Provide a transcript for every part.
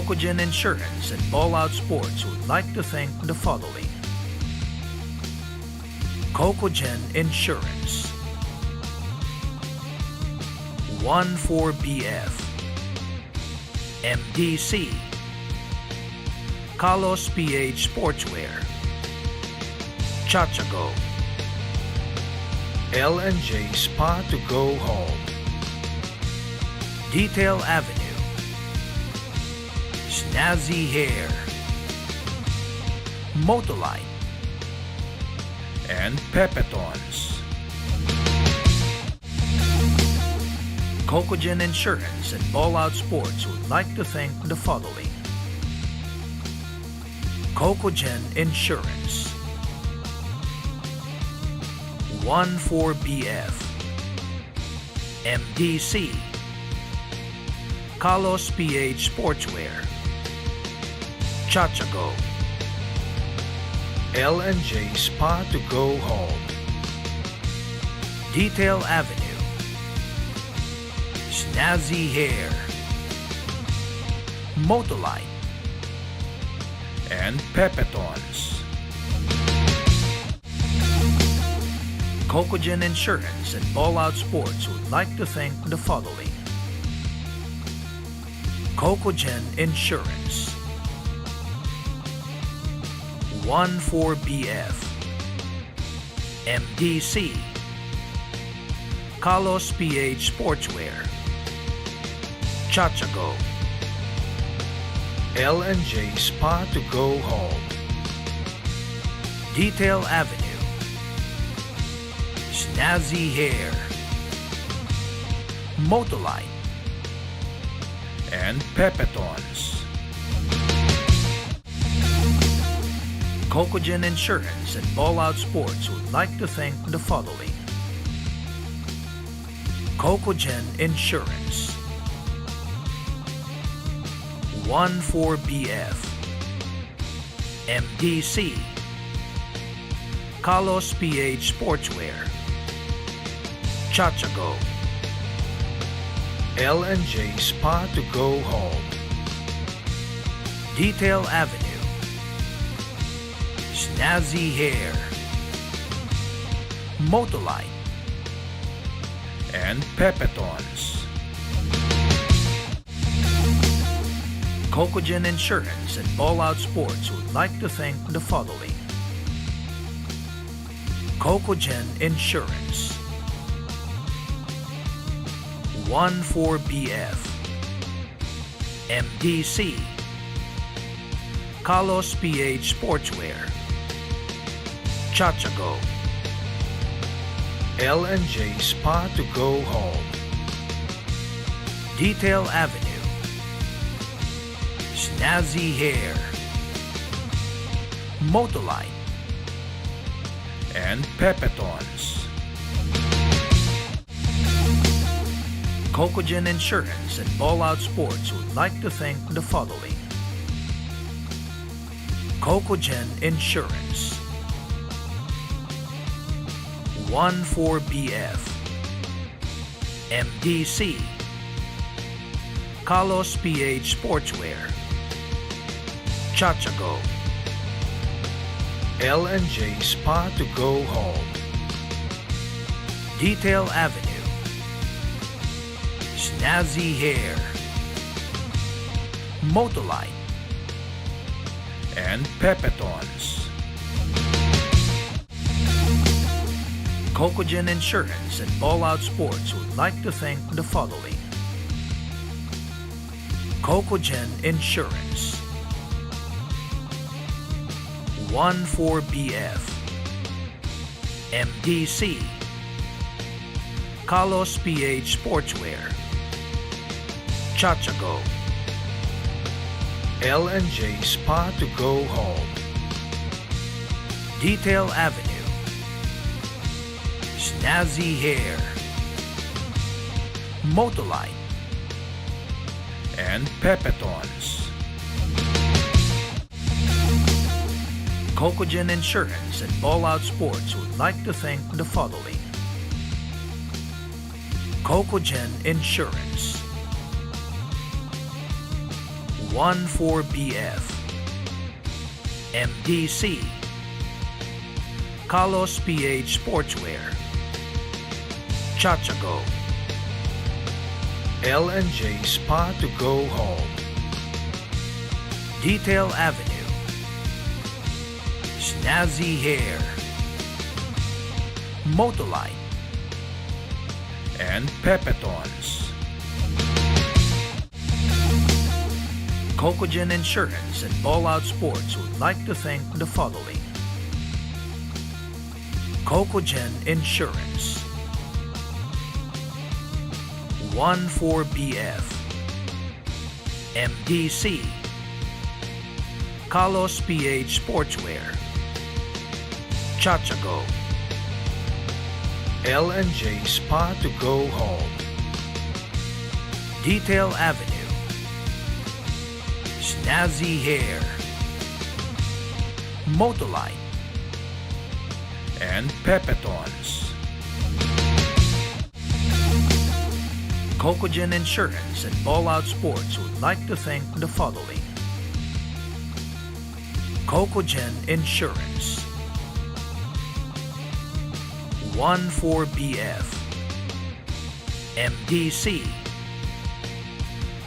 Cocogen Insurance and Ballout Sports would like to thank the following. Cocogen Insurance, 14BF, MDC, KalosPh Sportswear, Chachago, L&J Spa to Go Home, Detail Avenue, Snazzy Hair, Motolite, and Pepetons. Cocogen Insurance and Ballout Sports would like to thank the following. Cocogen Insurance, 14BF, MDC, KalosPh Sportswear, Chachago, L&J Spa to Go Home, Detail Avenue, Snazzy Hair, Motolite, and Pepetons. Cocogen Insurance and Ballout Sports would like to thank the following. Cocogen Insurance, 14BF, MDC, KalosPh Sportswear, Chachago, L&J Spa to Go Home, Detail Avenue, Snazzy Hair, Motolite, and Pepetons. Cocogen Insurance and Ballout Sports would like to thank the following. Cocogen Insurance, 14BF, MDC, KalosPh Sportswear, Chachago, L&J Spa to Go Home, Detail Avenue, Snazzy Hair, Motolite, and Pepetons. Cocogen Insurance and Ballout Sports would like to thank the following. Cocogen Insurance, 14BF, MDC, KalosPh Sportswear, Chachago, L&J Spa to Go Home, Detail Avenue, Snazzy Hair, Motolite, and Pepetons. Cocogen Insurance and Ballout Sports would like to thank the following. Cocogen Insurance, 14BF, MDC, KalosPh Sportswear, Chachago, L&J Spa to Go Home, Detail Avenue, Snazzy Hair, Motolite, and Pepetons. Cocogen Insurance and Ballout Sports would like to thank the following. Cocogen Insurance, 14BF, MDC, KalosPh Sportswear, Chachago, L&J Spa to Go Home, Detail Avenue, Snazzy Hair, Motolite, and Pepetons. Cocogen Insurance and Ballout Sports would like to thank the following. Cocogen Insurance, 14BF, MDC, KalosPh Sportswear, Chachago, L&J Spa to Go Home, Detail Avenue, Snazzy Hair, Motolite, and Pepetons. Cocogen Insurance and Ballout Sports would like to thank the following: Cocogen Insurance, 14BF, MDC, KalosPh Sportswear, Chachago, L&J Spa to Go Home, Detail Avenue, Snazzy Hair, Motolite, and Pepetons. Cocogen Insurance and Ballout Sports would like to thank the following: Cocogen Insurance, 14BF, MDC,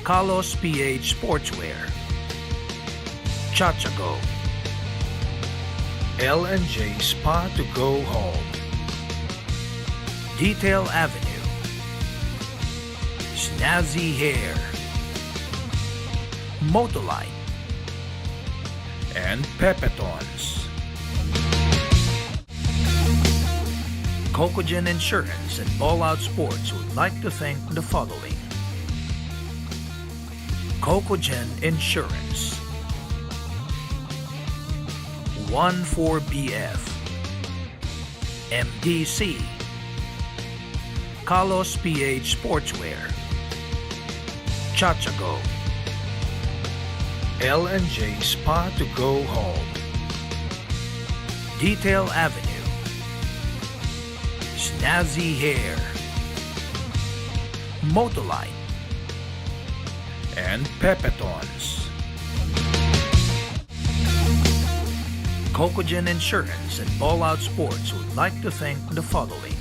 KalosPh Sportswear, Chachago, L&J Spa to Go Home, Detail Avenue, Snazzy Hair, Motolite, and Pepetons. Cocogen Insurance and Ballout Sports would like to thank the following: Cocogen Insurance, 14BF, MDC, KalosPh Sportswear, Chachago, L&J Spa to Go Home, Detail Avenue, Snazzy Hair, Motolite, and Pepetons. Cocogen Insurance and Ballout Sports would like to thank the following: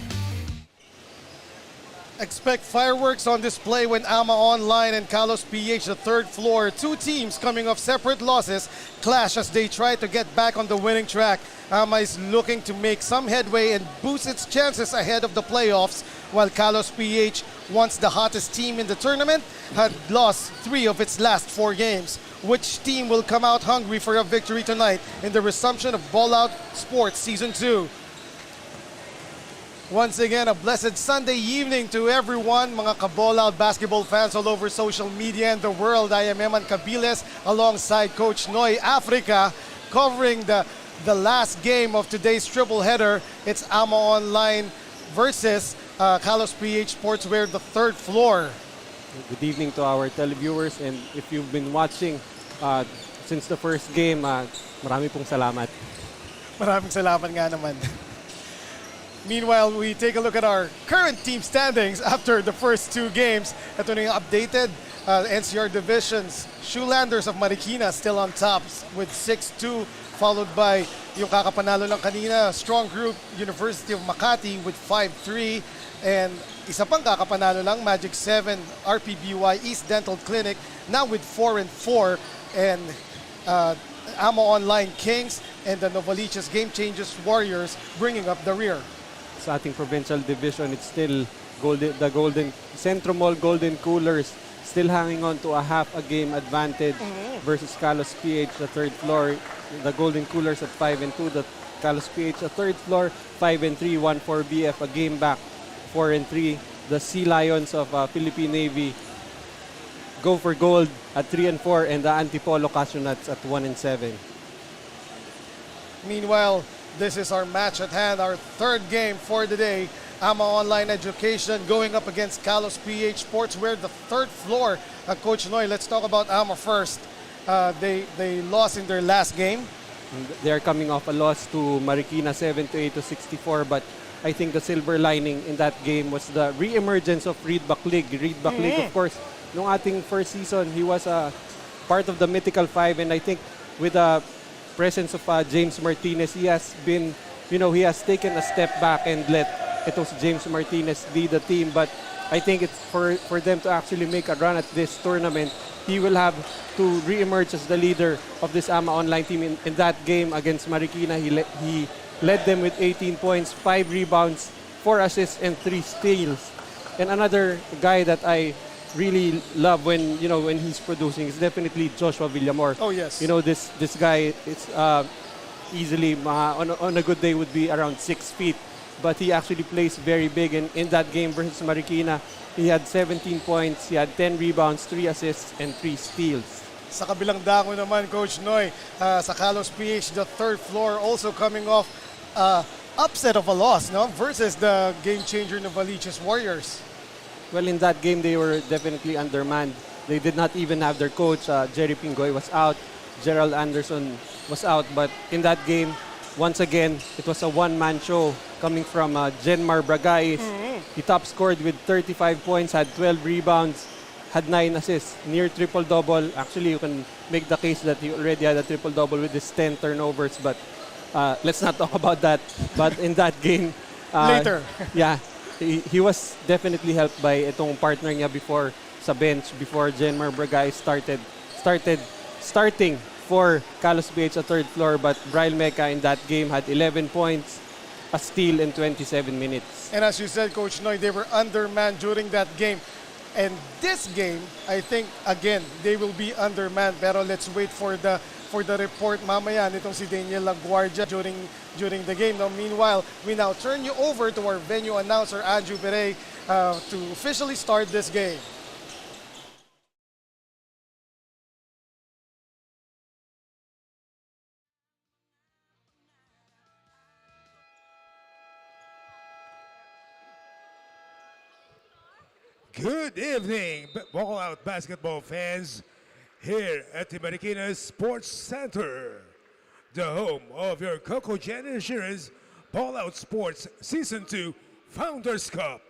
Expect fireworks on display when AMA Online and KalosPh, the third floor. Two teams coming off separate losses clash as they try to get back on the winning track. AMA is looking to make some headway and boost its chances ahead of the playoffs, while KalosPh, once the hottest team in the tournament, had lost 3 of its last 4 games. Which team will come out hungry for a victory tonight in the resumption of Ballout Sports Season 2? Once again, a blessed Sunday evening to everyone, mga ka-Ballout basketball fans all over social media and the world. I am Eman Cabiles alongside Coach Noy Africa, covering the last game of today's triple header. It's AMA Online versus KalosPh Sportswear, the third floor. Good evening to our televiewers, and if you've been watching since the first game, marami pong salamat. Maraming salamat nga naman. Meanwhile, we take a look at our current team standings after the first 2 games. Ito na yung updated NCR divisions. Shoelanders of Marikina still on top with 6-2, followed by yung kakapanalo lang kanina, strong group University of Makati with 5-3, and isa pang kakapanalo lang, Magic 7, RPBY East Dental Clinic now with 4-4, and AMA Online Kings and the Novaliches Game Changers Warriors bringing up the rear. Sa ating provincial division, it's still the Golden Centro Mall Golden Coolers still hanging on to a half a game advantage versus KalosPh, the third floor. The Golden Coolers at 5-2, the KalosPh, the third floor, 5-3, 14BF, a game back, 4-3. The Sea Lions of Philippine Navy go for gold at 3-4, and the Antipolo Cashewnats at 1-7. Meanwhile, this is our match at hand, our third game for the day. AMA Online Education going up against KalosPh Sportswear, the third floor. Coach Noy, let's talk about AMA first. They lost in their last game. They're coming off a loss to Marikina 7-8 to 64, but I think the silver lining in that game was the re-emergence of Reed Bucklig. Reed Bucklig, of course, nung ating first season, he was part of the mythical five, and I think with the presence of James Martinez, he has been, he has taken a step back and let James Martinez lead the team. But I think it's for them to actually make a run at this tournament, he will have to re-emerge as the leader of this AMA Online team. In that game against Marikina, he led them with 18 points, 5 rebounds, 4 assists, and 3 steals. And another guy that I really love when he's producing is definitely Joshua Villamor. Oh yes. This guy is easily on a good day would be around 6 feet, but he actually plays very big. And in that game versus Marikina, he had 17 points, he had 10 rebounds, 3 assists, and 3 steals. Sa kabilang dako naman, Coach Noy, sa KalosPh, the third floor also coming off upset of a loss, no? Versus the game changer Novaliches Warriors. Well, in that game, they were definitely undermanned. They did not even have their coach. Jerry Pingoy was out. Gerald Anderson was out. But in that game, once again, it was a one-man show coming from Genmar Bragais. He top scored with 35 points, had 12 rebounds, had 9 assists, near triple-double. Actually, you can make the case that he already had a triple-double with his 10 turnovers. But let's not talk about that. But in that game... Later. Yeah. He was definitely helped by itong partner niya before sa bench, before Genmar Bragais starting for KalosPh sa third floor. But Brian Meca in that game had 11 points, a steal in 27 minutes. And as you said, Coach Noy, they were undermanned during that game. And this game, I think, again, they will be undermanned. Pero let's wait for the report mamaya nitong si Daniel Laguardia during the game. Now, meanwhile, we now turn you over to our venue announcer, Andrew Perey, to officially start this game. Good evening, Ballout basketball fans, here at the Marikina Sports Center, the home of your Cocogen Insurance Ballout Sports Season 2 Founders Cup.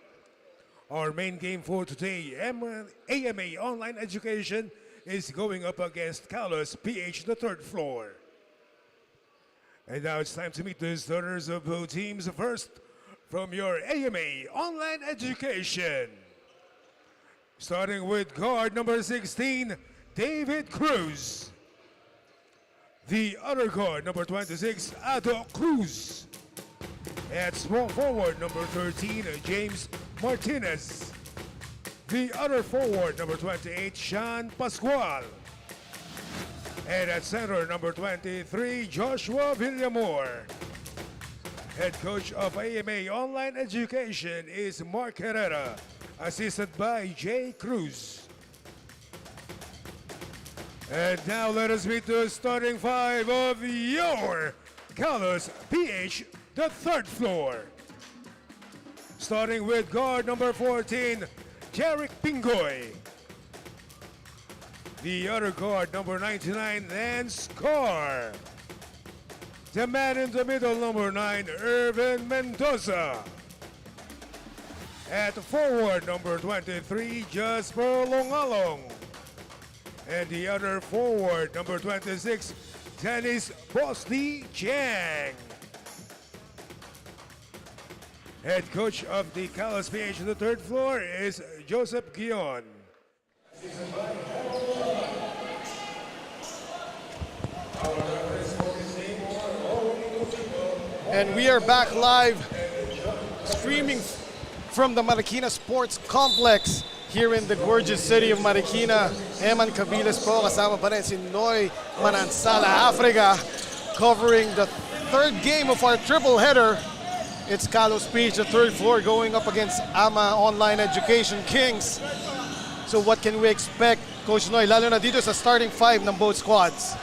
Our main game for today, AMA Online Education, is going up against KalosPh, the third floor. And now it's time to meet the starters of both teams. First, from your AMA Online Education. Starting with guard number 16, David Cruz. The other guard, number 26, Ado Cruz. At small forward, number 13, James Martinez. The other forward, number 28, Sean Pascual. And at center, number 23, Joshua Villamor. Head coach of AMA Online Education is Mark Herrera, assisted by Jay Cruz. And now let us meet the starting five of your KalosPh, the third floor. Starting with guard number 14, Jerick Pingoy. The other guard, number 99, Lance Carr. The man in the middle, number 9, Irvin Mendoza. At forward, number 23, Jasper Longalong. And the other forward, number 26, Dennis Bosley Chang. Head coach of the KalosPh, the third floor, is Joseph Guion. And we are back live, streaming from the Marikina Sports Complex here in the gorgeous city of Marikina. Eman Cabiles po, kasama pa rin si Noy Manansala, Africa, covering the third game of our triple header. It's KalosPh, the third floor, going up against AMA Online Education Kings. So what can we expect, Coach Noy, lalo na dito sa starting five ng both squads?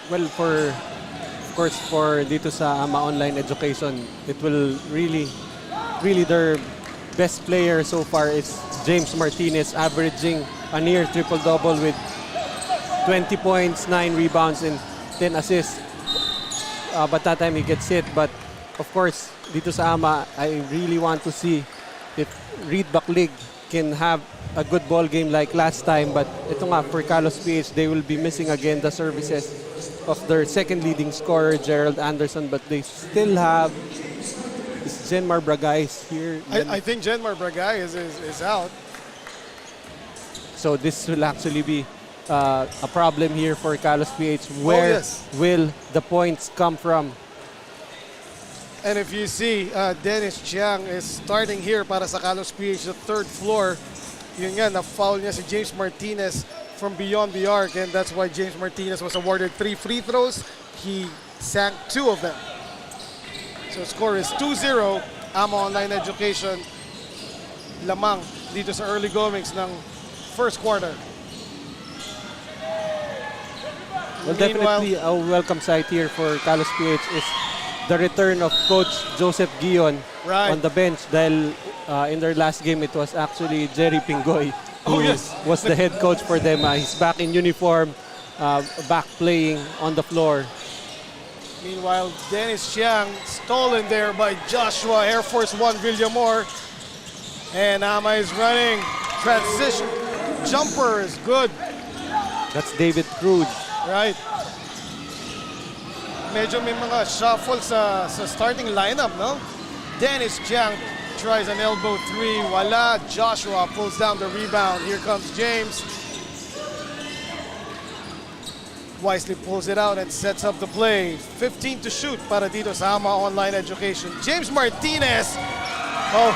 Well, of course, for dito sa AMA Online Education, it will really their best player so far is James Martinez, averaging a near triple-double with 20 points, 9 rebounds, and 10 assists. But that time he gets hit. But of course, dito sa AMA, I really want to see if Reed Baklig can have a good ball game like last time. But ito nga, for KalosPh, they will be missing again the services of their second leading scorer, Gerald Anderson. But they still have this Genmar Bragais here. I think Genmar Bragais is out. So this will actually be a problem here for KalosPh. Where will the points come from? And if you see, Dennis Chiang is starting here para sa KalosPh, the third floor. Yun nga, na-foul niya si James Martinez from beyond the arc, and that's why James Martinez was awarded 3 free throws. He sank 2 of them. So score is 2-0. AMA Online Education lamang dito sa early goings ng first quarter. Well, definitely a welcome sight here for KalosPh is the return of Coach Joseph Guion on the bench. Dahil in their last game, it was actually Jerry Pingoy who was the head coach for them. He's back in uniform, back playing on the floor. Meanwhile, Dennis Chiang stolen there by Joshua, Air Force One Villamor. And AMA is running. Transition. Jumper is good. That's David Cruz. Right. Medyo may mga shuffle sa starting lineup, no? Dennis Chiang tries an elbow 3. Wala. Joshua pulls down the rebound. Here comes James. Wisely pulls it out and sets up the play. 15 to shoot para dito sa AMA Online Education. James Martinez. Oh,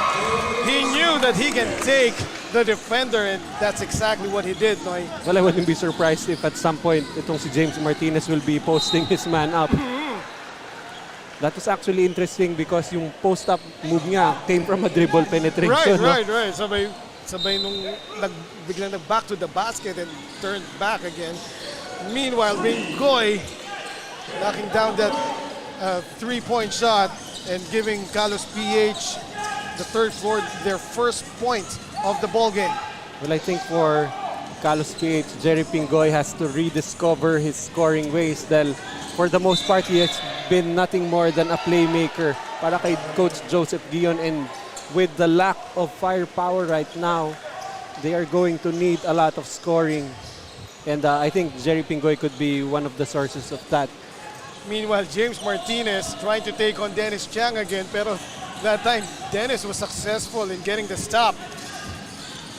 he knew that he can take the defender, and that's exactly what he did, Noy. Well, I wouldn't be surprised if at some point itong si James Martinez will be posting his man up. That was actually interesting because yung post-up move niya came from a dribble penetration. Right. Sabay nung biglang nag-back to the basket and turned back again. Meanwhile, Bingoy knocking down that three-point shot and giving KalosPh the third floor their first point of the ball game. Well, I think for KalosPh, Jerry Pingoy has to rediscover his scoring ways dahil for the most part, he has been nothing more than a playmaker para kay Coach Joseph Guion, and with the lack of firepower right now, they are going to need a lot of scoring. And I think Jerry Pingoy could be one of the sources of that. Meanwhile, James Martinez trying to take on Dennis Chiang again, pero that time, Dennis was successful in getting the stop.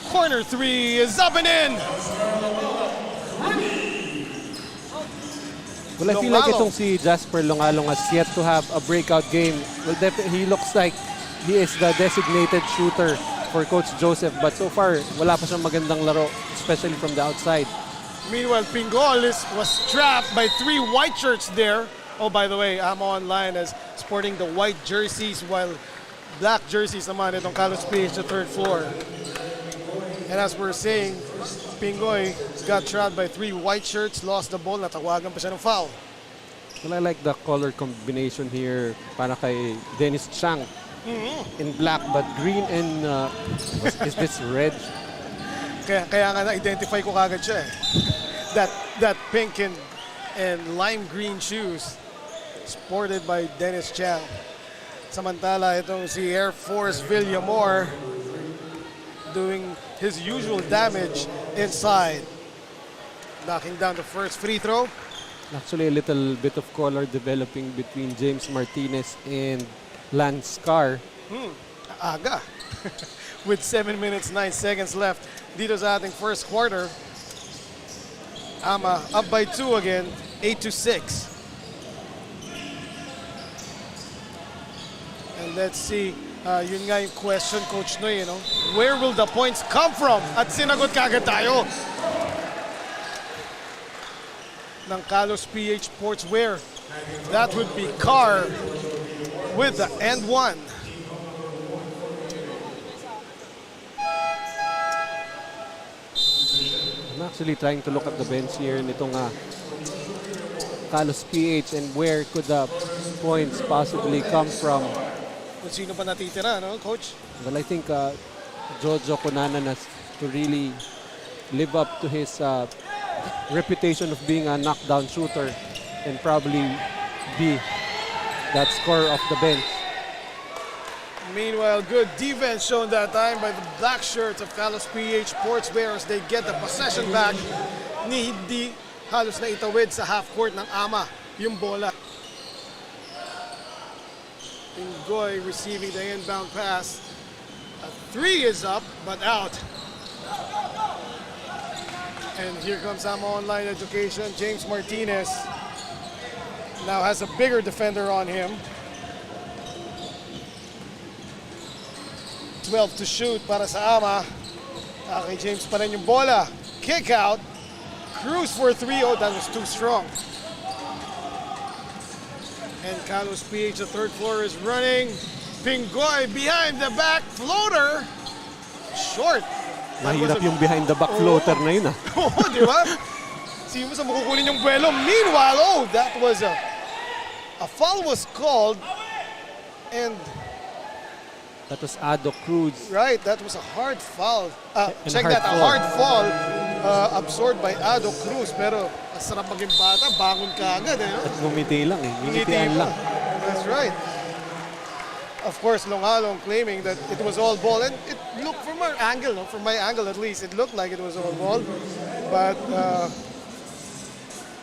Corner 3 is up and in! Well, I feel like itong si Jasper Longalong has yet to have a breakout game. Well, he looks like he is the designated shooter for Coach Joseph, but so far, wala pa siyang magandang laro, especially from the outside. Meanwhile, Pingol was trapped by 3 white shirts there. Oh, by the way, I'm online as sporting the white jerseys while black jerseys naman itong KalosPh the third floor. And as we're saying, Pingoy got trapped by 3 white shirts, lost the ball, natawagan pa siya ng foul. Well, I like the color combination here para kay Dennis Chiang in black, but green and is this red? Kaya nga na-identify ko kagad siya eh. That pink and lime green shoes sported by Dennis Chiang. Samantala, itong si Air Force Villamor doing his usual damage inside. Knocking down the first free throw. Actually, a little bit of color developing between James Martinez and Lance Carr. Aga. With 7 minutes, 9 seconds left dito sa ating first quarter. AMA up by 2 again, 8-6. And let's see, yun nga yung question, Coach Noy, you know, where will the points come from? At sinagot kagad tayo ng KalosPh Sportswear. That would be Carr with the and one. I'm actually trying to look at the bench here nitong KalosPh and where could the points possibly come from. Kung sino pa natitira, no, Coach? Well, I think Jojo Cunanan has to really live up to his reputation of being a knockdown shooter and probably be that scorer of the bench. Meanwhile, good defense shown that time by the black shirts of KalosPh Sportswear as they get the possession back. Ni hindi halos na itawid sa half court ng Ama yung bola. Pingoy receiving the inbound pass. A three is up, but out. And here comes Ama Online Education. James Martinez now has a bigger defender on him. 12 to shoot para sa Ama. Kay James pa rin yung bola. Kick out. Cruz for 3. Oh, that was too strong. And KalosPh, the third floor, is running. Pingoy behind the back floater. Short. Mahirap yung behind the back floater na yun. Oo, di ba? Sino sa makukunin yung buwelo. Meanwhile, oh, that was a foul was called. And That was Ado Cruz. right, that was a hard foul. Check hard that, a fall. hard fall absorbed by Ado Cruz. Pero ang sarap maging bata, bangon ka agad. At ngumiti lang eh. Ngiti Ngumitian pa. lang. That's right. Of course, Longalong claiming that it was all ball. And it looked from our angle, no? From my angle at least, it looked like it was all ball. But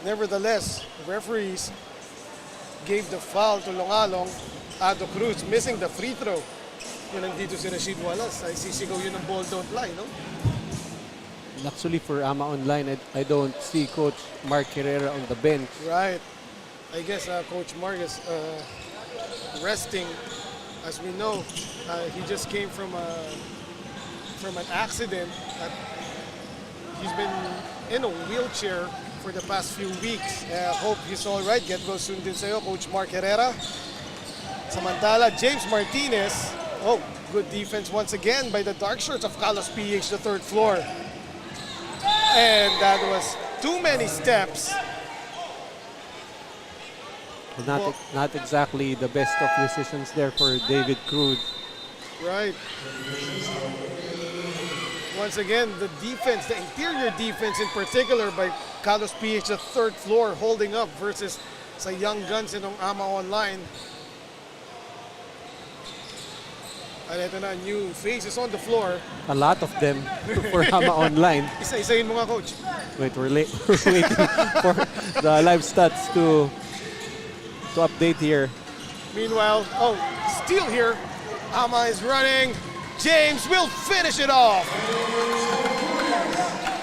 nevertheless, the referees gave the foul to Longalong. Ado Cruz missing the free throw. Yun nandito si Rashid Wallace. Ay sisigaw yun ng ball don't lie, no? Actually, for Ama Online, I don't see Coach Mark Herrera on the bench. Right. I guess Coach Mark is resting. As we know, he just came from an accident. He's been in a wheelchair for the past few weeks. Hope he's all right. Get well soon din sa'yo, Coach Mark Herrera. Samantala, James Martinez. Oh, good defense once again by the dark shirts of KalosPh, the third floor. And that was too many steps. Not exactly the best of decisions there for David Cruz. Right. Once again, the defense, the interior defense in particular by KalosPh, the third floor, holding up versus sa young guns ng Ama Online. And ito na, new faces on the floor. A lot of them for Ama Online. Isa-isahin mo nga, Coach. Wait, we're waiting for the live stats to update here. Meanwhile, oh, steal here. Ama is running. James will finish it off.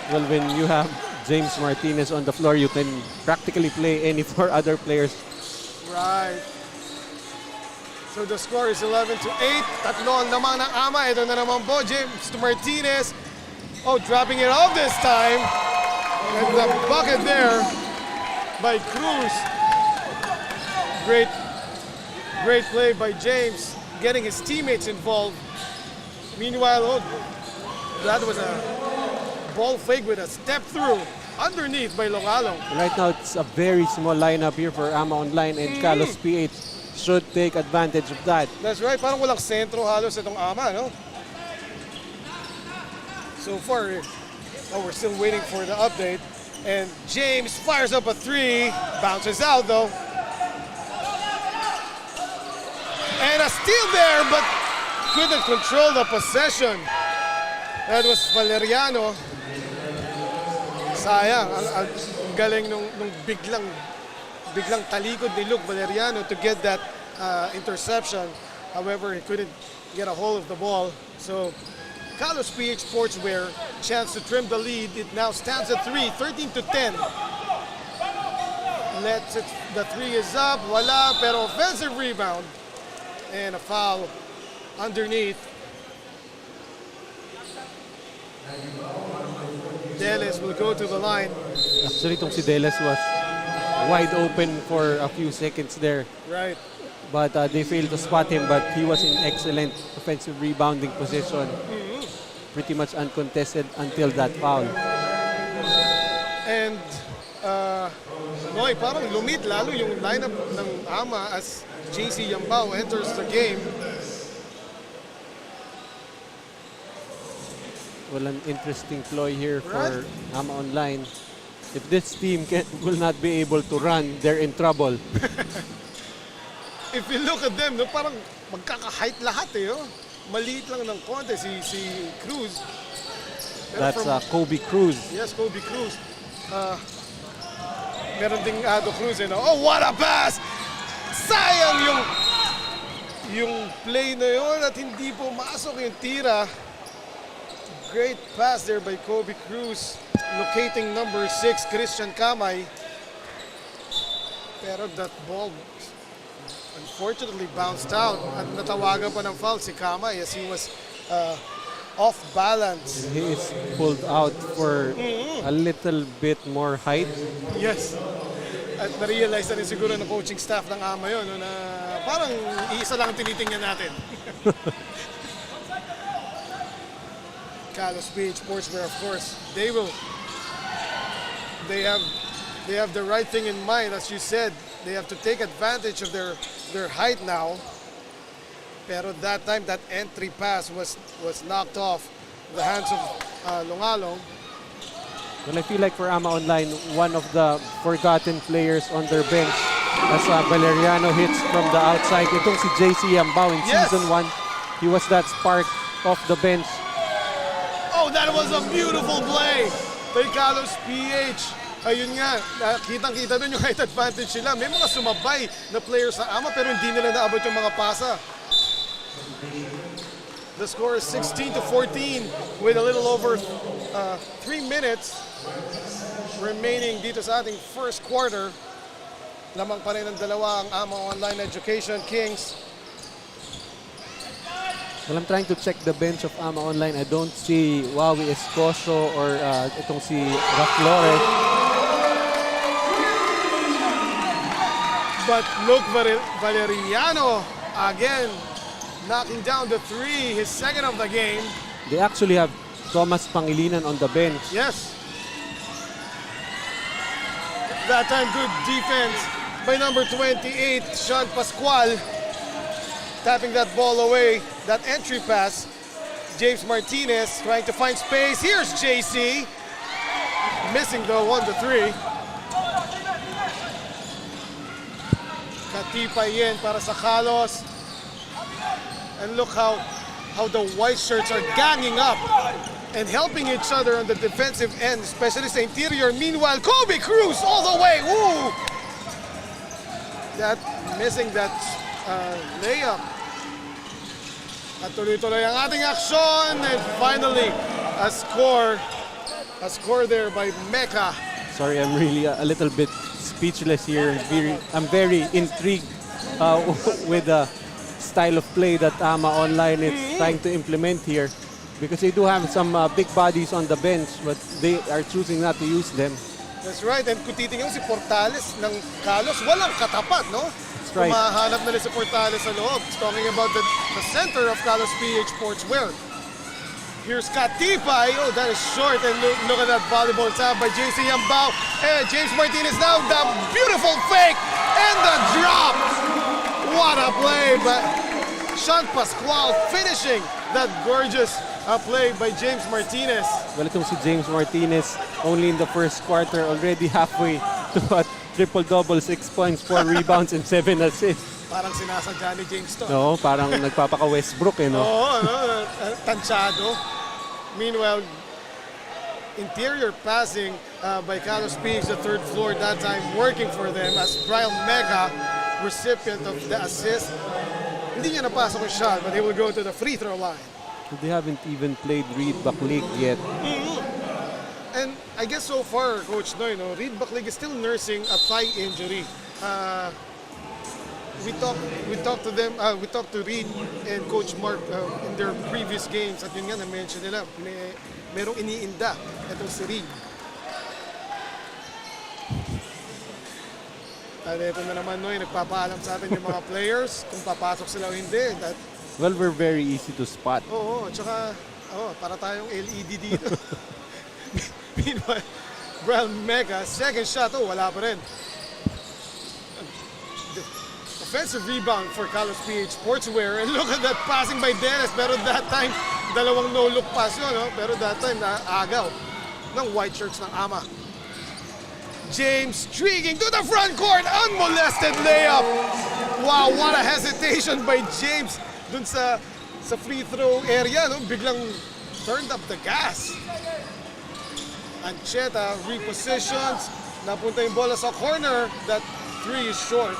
Well, when you have James Martinez on the floor, you can practically play any four other players. Right. So the score is 11-8. Tatlo ang naman ng Ama. Ito na naman po, James Martinez. Oh, dropping it off this time. And the bucket there by Cruz. Great play by James, getting his teammates involved. Meanwhile, oh, that was a ball fake with a step through underneath by Longalong. Right now, it's a very small lineup here for Ama Online, and KalosPh should take advantage of that. That's right, parang walang sentro halos itong Ama, no? So far, we're still waiting for the update. And James fires up a three, bounces out though. And a steal there, but couldn't control the possession. That was Valeriano. Sayang, ang galing nung biglang talikod ni Luke Valeriano to get that interception. However, he couldn't get a hold of the ball. So, KalosPh Sportswear, chance to trim the lead. It now stands at 13-10. The three is up, wala, pero offensive rebound. And a foul underneath. Deles will go to the line. Actually, itong si Deles was wide open for a few seconds there. Right. But they failed to spot him, but he was in excellent offensive rebounding position. Pretty much uncontested until that foul. And Noy, parang lumit lalo yung lineup ng Ama as JC Yambao enters the game. Well, an interesting ploy here for Ama Online. If this team will not be able to run, they're in trouble. If you look at them, no, parang magkaka-height lahat eh. Oh. Maliit lang ng konti si Cruz. Pero That's Kobe Cruz. Yes, Kobe Cruz. Meron ding Ado Cruz. Eh, no? Oh, what a pass! Sayang yung play na yun at hindi pumasok yung tira. Great pass there by Kobe Cruz. Locating number 6, Christian Kamay. Pero that ball unfortunately bounced out at natawagan pa ng foul si Kamay as he was off balance. He is pulled out for a little bit more height. Yes. At na-realize na rin siguro ng coaching staff ng AMA yun no, na parang iisa lang tinitingnan natin. KalosPh Sportswear, of course, they have the right thing in mind, as you said. They have to take advantage of their height now. Pero that time, that entry pass was knocked off the hands of Longalong. Well, I feel like for AMA Online, one of the forgotten players on their bench as Valeriano hits from the outside. Itong si JC Yambao in Yes. Season 1, he was that spark off the bench. Oh, that was a beautiful play by KalosPh. Ayun nga, kitang-kita doon yung height advantage nila. May mga sumabay na players sa AMA pero hindi nila naabot yung mga pasa. The score is 16-14 with a little over 3 minutes remaining dito sa ating first quarter. Lamang pa rin ang dalawa ang AMA Online Education Kings. Well, I'm trying to check the bench of AMA Online. I don't see Wawi Escoso or itong si Raflores. But look, Valeriano again knocking down the 3, his second of the game. They actually have Thomas Pangilinan on the bench. Yes. That time, good defense by number 28, Sean Pascual. Tapping that ball away, that entry pass. James Martinez trying to find space. Here's JC. Missing the 1-3. Katipay yan para sa Kalos. And look how the white shirts are ganging up and helping each other on the defensive end, especially sa interior. Meanwhile, Kobe Cruz all the way. Woo! That missing that layup. At tuloy-tuloy ang ating aksyon. And finally, a score there by Mecca. Sorry, I'm really a little bit speechless here. I'm very intrigued with the style of play that AMA Online is trying to implement here. Because they do have some big bodies on the bench, but they are choosing not to use them. That's right. And kung titingnan si Portales ng Kalos, walang katapat, no? That's right. Mahanap na rin si Portales sa loob. It's talking about the center of KalosPh Sportswear. Here's Katipay. Oh, that is short. And look at that volleyball tap by JC Yambao. And James Martinez now, the beautiful fake and the drop. What a play by Sean Pascual finishing that gorgeous play by James Martinez. Well, itong si James Martinez, only in the first quarter, already halfway to a triple-double, 6 points, 4 rebounds, and 7 assists. Parang sinasadya ni James to. No, parang nagpapaka-Westbrook eh, no? Oo, no? Tansyado. Meanwhile, interior passing by KalosPh, the third floor that time, working for them as Brian Mega, recipient of the assist. Hindi niya napasok yung shot, but he will go to the free throw line. They haven't even played Reed Buckleague yet. And I guess so far, Coach Noy, no, Reed Buckleague is still nursing a thigh injury. We talked to Reed and Coach Mark in their previous games at yun nga na-mention nila, merong iniinda itong si Reed. At ito na naman, Noy, nagpapaalam sa atin yung mga players kung papasok sila o hindi. Well, we're very easy to spot. Oo, tsaka para tayong LED dito. Meanwhile, Brian Mega, second shot, wala pa rin. Offensive rebound for KalosPh Sportswear. And look at that passing by Dennis. Pero that time, dalawang no-look pass yun. No? Pero that time, naagaw ng white shirts ng AMA. James streaking to the front court. Unmolested layup. Wow, what a hesitation by James dun sa free throw area. No? Biglang turned up the gas. Ancheta repositions. Napunta yung bola sa corner. That three is short.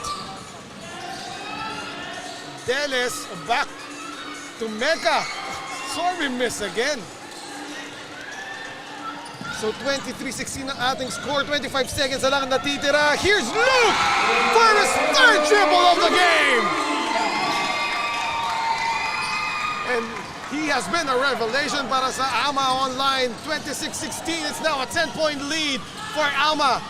Deles back to Mecca. Sorry, miss again. So 23-16 ang ating score. 25 seconds na lang natitira. Here's Luke for his third triple of the game. And he has been a revelation para sa AMA Online. 26-16. It's now a 10-point lead for AMA.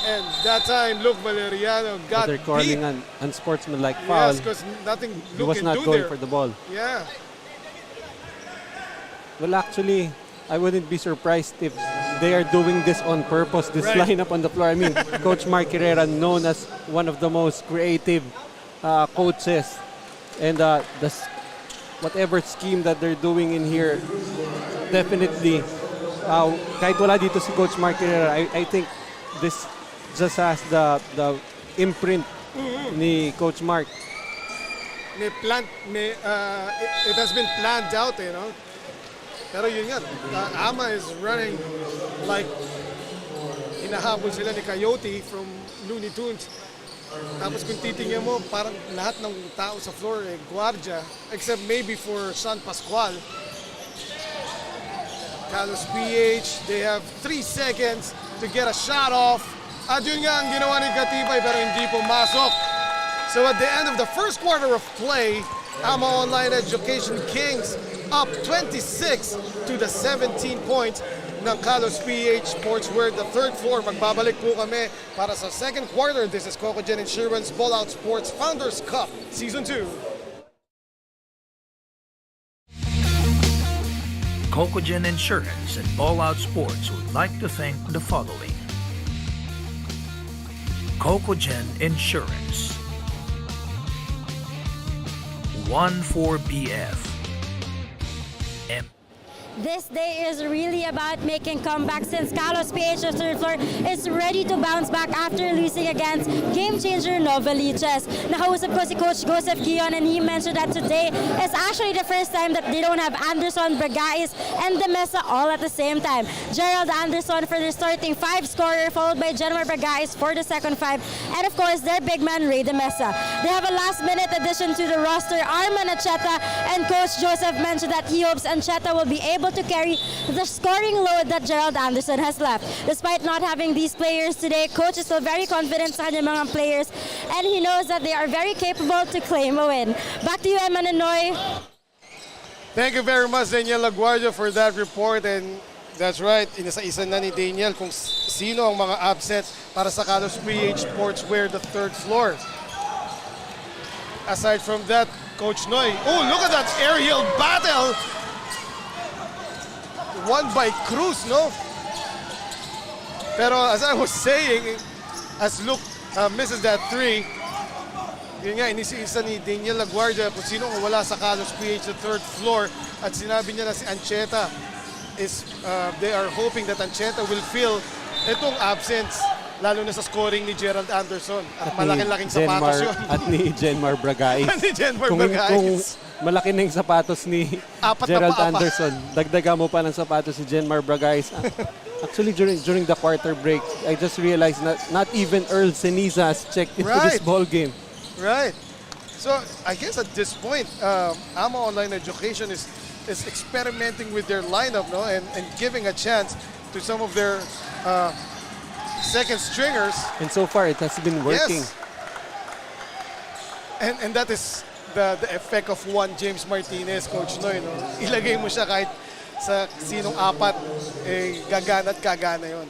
And that time, Luke Valeriano got They're calling beat. an unsportsmanlike foul. Yes, because nothing He Luke was can not do going there. for the ball. Yeah. Well, actually, I wouldn't be surprised if they are doing this on purpose, this Right. lineup on the floor. I mean, Coach Mark Herrera, known as one of the most creative coaches. And whatever scheme that they're doing in here, definitely, kahit wala dito si Coach Mark Herrera, I think this just has the imprint ni Coach Mark. It has been planned out, you know. Pero yun nga, AMA is running like hinahabol sila ni Coyote from Looney Tunes. Tapos kung titingnan mo, parang lahat ng tao sa floor guardia, except maybe for San Pascual. KalosPh, they have 3 seconds to get a shot off. At yun nga ang ginawa ni Gatibay pero hindi pumasok. So at the end of the first quarter of play, AMA Online Education Kings up 26 to the 17 points ng KalosPh Sportswear, the third floor. Magbabalik po kami para sa second quarter. This is Cocogen Insurance Ballout Sports Founders Cup Season 2. Cocogen Insurance and Ballout Sports would like to thank the following. Cocogen Insurance, 14BF, This day is really about making comebacks since KalosPh, the third floor, is ready to bounce back after losing against game changer Novaliches. Nakausap ko si Coach Joseph Guion and he mentioned that today is actually the first time that they don't have Anderson, Bragais, and De Mesa all at the same time. Gerald Anderson for the starting 5 scorer, followed by Jenmar Bragais for the second 5, and of course their big man Ray De Mesa. They have a last-minute addition to the roster, Arman Ancheta, and Coach Joseph mentioned that he hopes Ancheta will be able to carry the scoring load that Gerald Anderson has left. Despite not having these players today, Coach is still very confident sa kanyang mga players and he knows that they are very capable to claim a win. Back to you, Emma Nanoy. Thank you very much, Daniel Laguardia, for that report. And that's right, inisa-isa na ni Daniel kung sino ang mga absent para sa KalosPh Sportswear, the third floor. Aside from that, Coach Noy, oh, look at that aerial battle! Won by Cruz, no? Pero as I was saying, as Luke misses that 3, yun nga, inisi-isa ni Daniel Laguardia kung sino ang wala sa KalosPh, the third floor. At sinabi niya na si Ancheta is, they are hoping that Ancheta will fill itong absence, lalo na sa scoring ni Gerald Anderson. At malaking-laking sapatos yun. At ni Jenmar Bragais. Ni Jenmar Kung Bragais. malaki na yung sapatos ni Apat na Gerald paa pa. Anderson, dagdagan mo pa ng sapatos si Jenmar Bragais. Actually, during the quarter break, I just realized that not even Earl Ceniza has checked into this Right. ball game. Right. So I guess at this point, AMA Online Education is experimenting with their lineup, no, and giving a chance to some of their second stringers. And so far, it has been working. Yes. And that is the effect of one James Martinez, Coach Noy, no? Ilagay mo siya kahit sa sinong apat, gagana at gagana yun.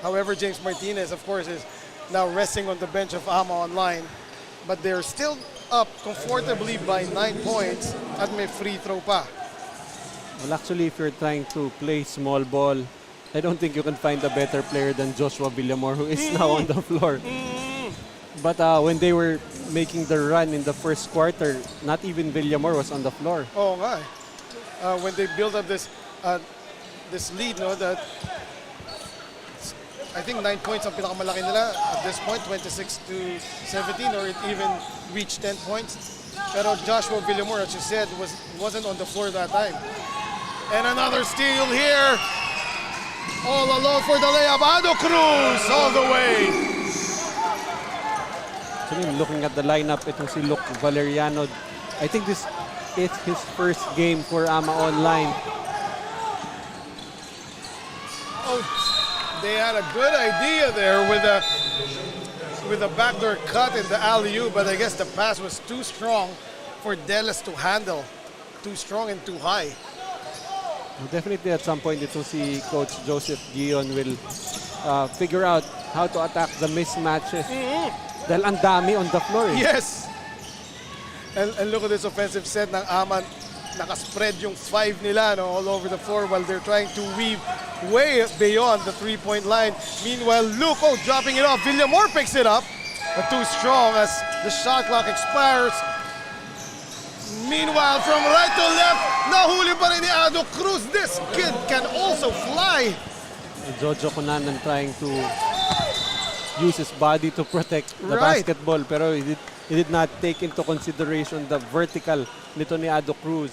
However, James Martinez, of course, is now resting on the bench of AMA Online. But they're still up comfortably by 9 points at may free throw pa. Well, actually, if you're trying to play small ball, I don't think you can find a better player than Joshua Villamor, who is now on the floor. But when they were making the run in the first quarter, not even Villamor was on the floor. Oo nga. When they build up this lead, no, that I think 9 points ang pinakamalaki nila at this point, 26 to 17, or it even reached 10 points. Pero Joshua Villamor, as you said, wasn't on the floor that time. And another steal here. All alone for the layup. Ado Cruz all the way. So looking at the lineup, itong si Luke Valeriano, I think this is his first game for AMA Online. Oh, they had a good idea there with a backdoor cut in the alley-oop, but I guess the pass was too strong for Delis to handle. Too strong and too high. Definitely at some point, itong si Coach Joseph Gion will figure out how to attack the mismatches. Dahil ang dami on the floor. Yes! And look at this offensive set ng AMA. Nakaspread yung 5 nila all over the floor while they're trying to weave way beyond the three-point line. Meanwhile, Luke, dropping it off. Villamor picks it up, but too strong as the shot clock expires. Meanwhile, from right to left, nahuli pa rin ni Ado Cruz. This kid can also fly. Jojo Cunanan trying to use his body to protect the Right. basketball, pero he did not take into consideration the vertical nito ni Ado Cruz.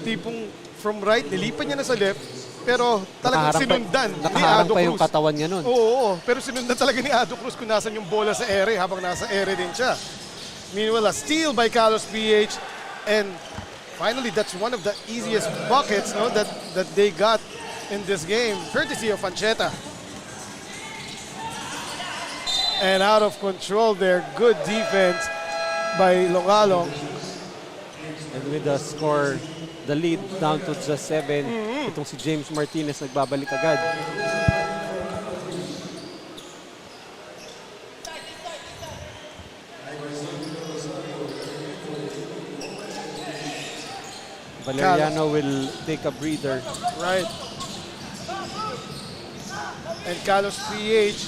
Tipong from right, nilipan niya na sa left, pero talagang sinundan ni Nakaharang Ado pa Cruz. yung katawan niya nun. Oo, pero sinundan talaga ni Ado Cruz kung nasan yung bola sa ere habang nasa ere din siya. Meanwhile, a steal by KalosPh, and finally, that's one of the easiest buckets that they got in this game, courtesy of Ancheta. And out of control there, good defense by Longalong. And with the score, the lead down to just 7, itong si James Martinez nagbabalik agad. Valeriano will take a breather. Right. And KalosPh,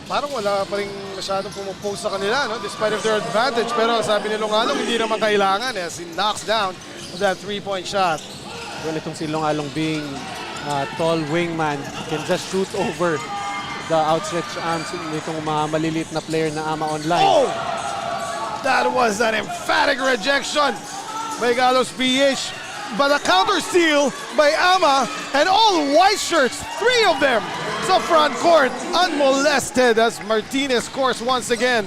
parang wala pa rin masyadong pumupose sa kanila, despite of their advantage. Pero sabi ni Longalong, hindi naman kailangan as he knocks down that three-point shot. Well, itong si Longalong being tall wingman can just shoot over the outstretched arms nitong mga maliliit na player na AMA Online. Oh! That was an emphatic rejection by KalosPh. But a counter steal by AMA, and all white shirts, 3 of them, sa front court, unmolested as Martinez scores once again.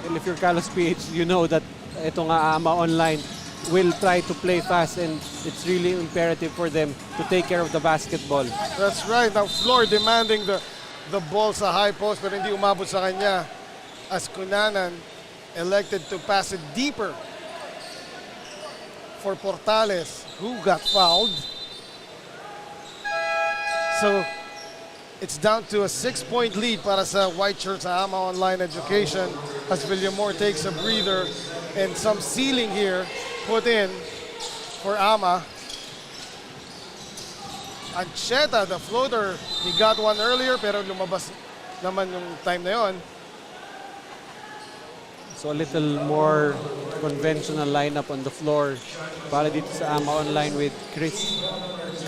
And if you're KalosPh, you know that itong AMA Online will try to play fast, and it's really imperative for them to take care of the basketball. That's right. Now Floor demanding the ball sa high post, pero hindi umabot sa kanya as Cunanan elected to pass it deeper for Portales, who got fouled. So it's down to a 6-point lead para sa white shirts sa AMA Online Education as Villamor takes a breather, and some ceiling here put in for AMA. Ancheta, the floater, he got one earlier pero lumabas naman yung time na yon. So a little more conventional lineup on the floor para dito sa AMA Online with Chris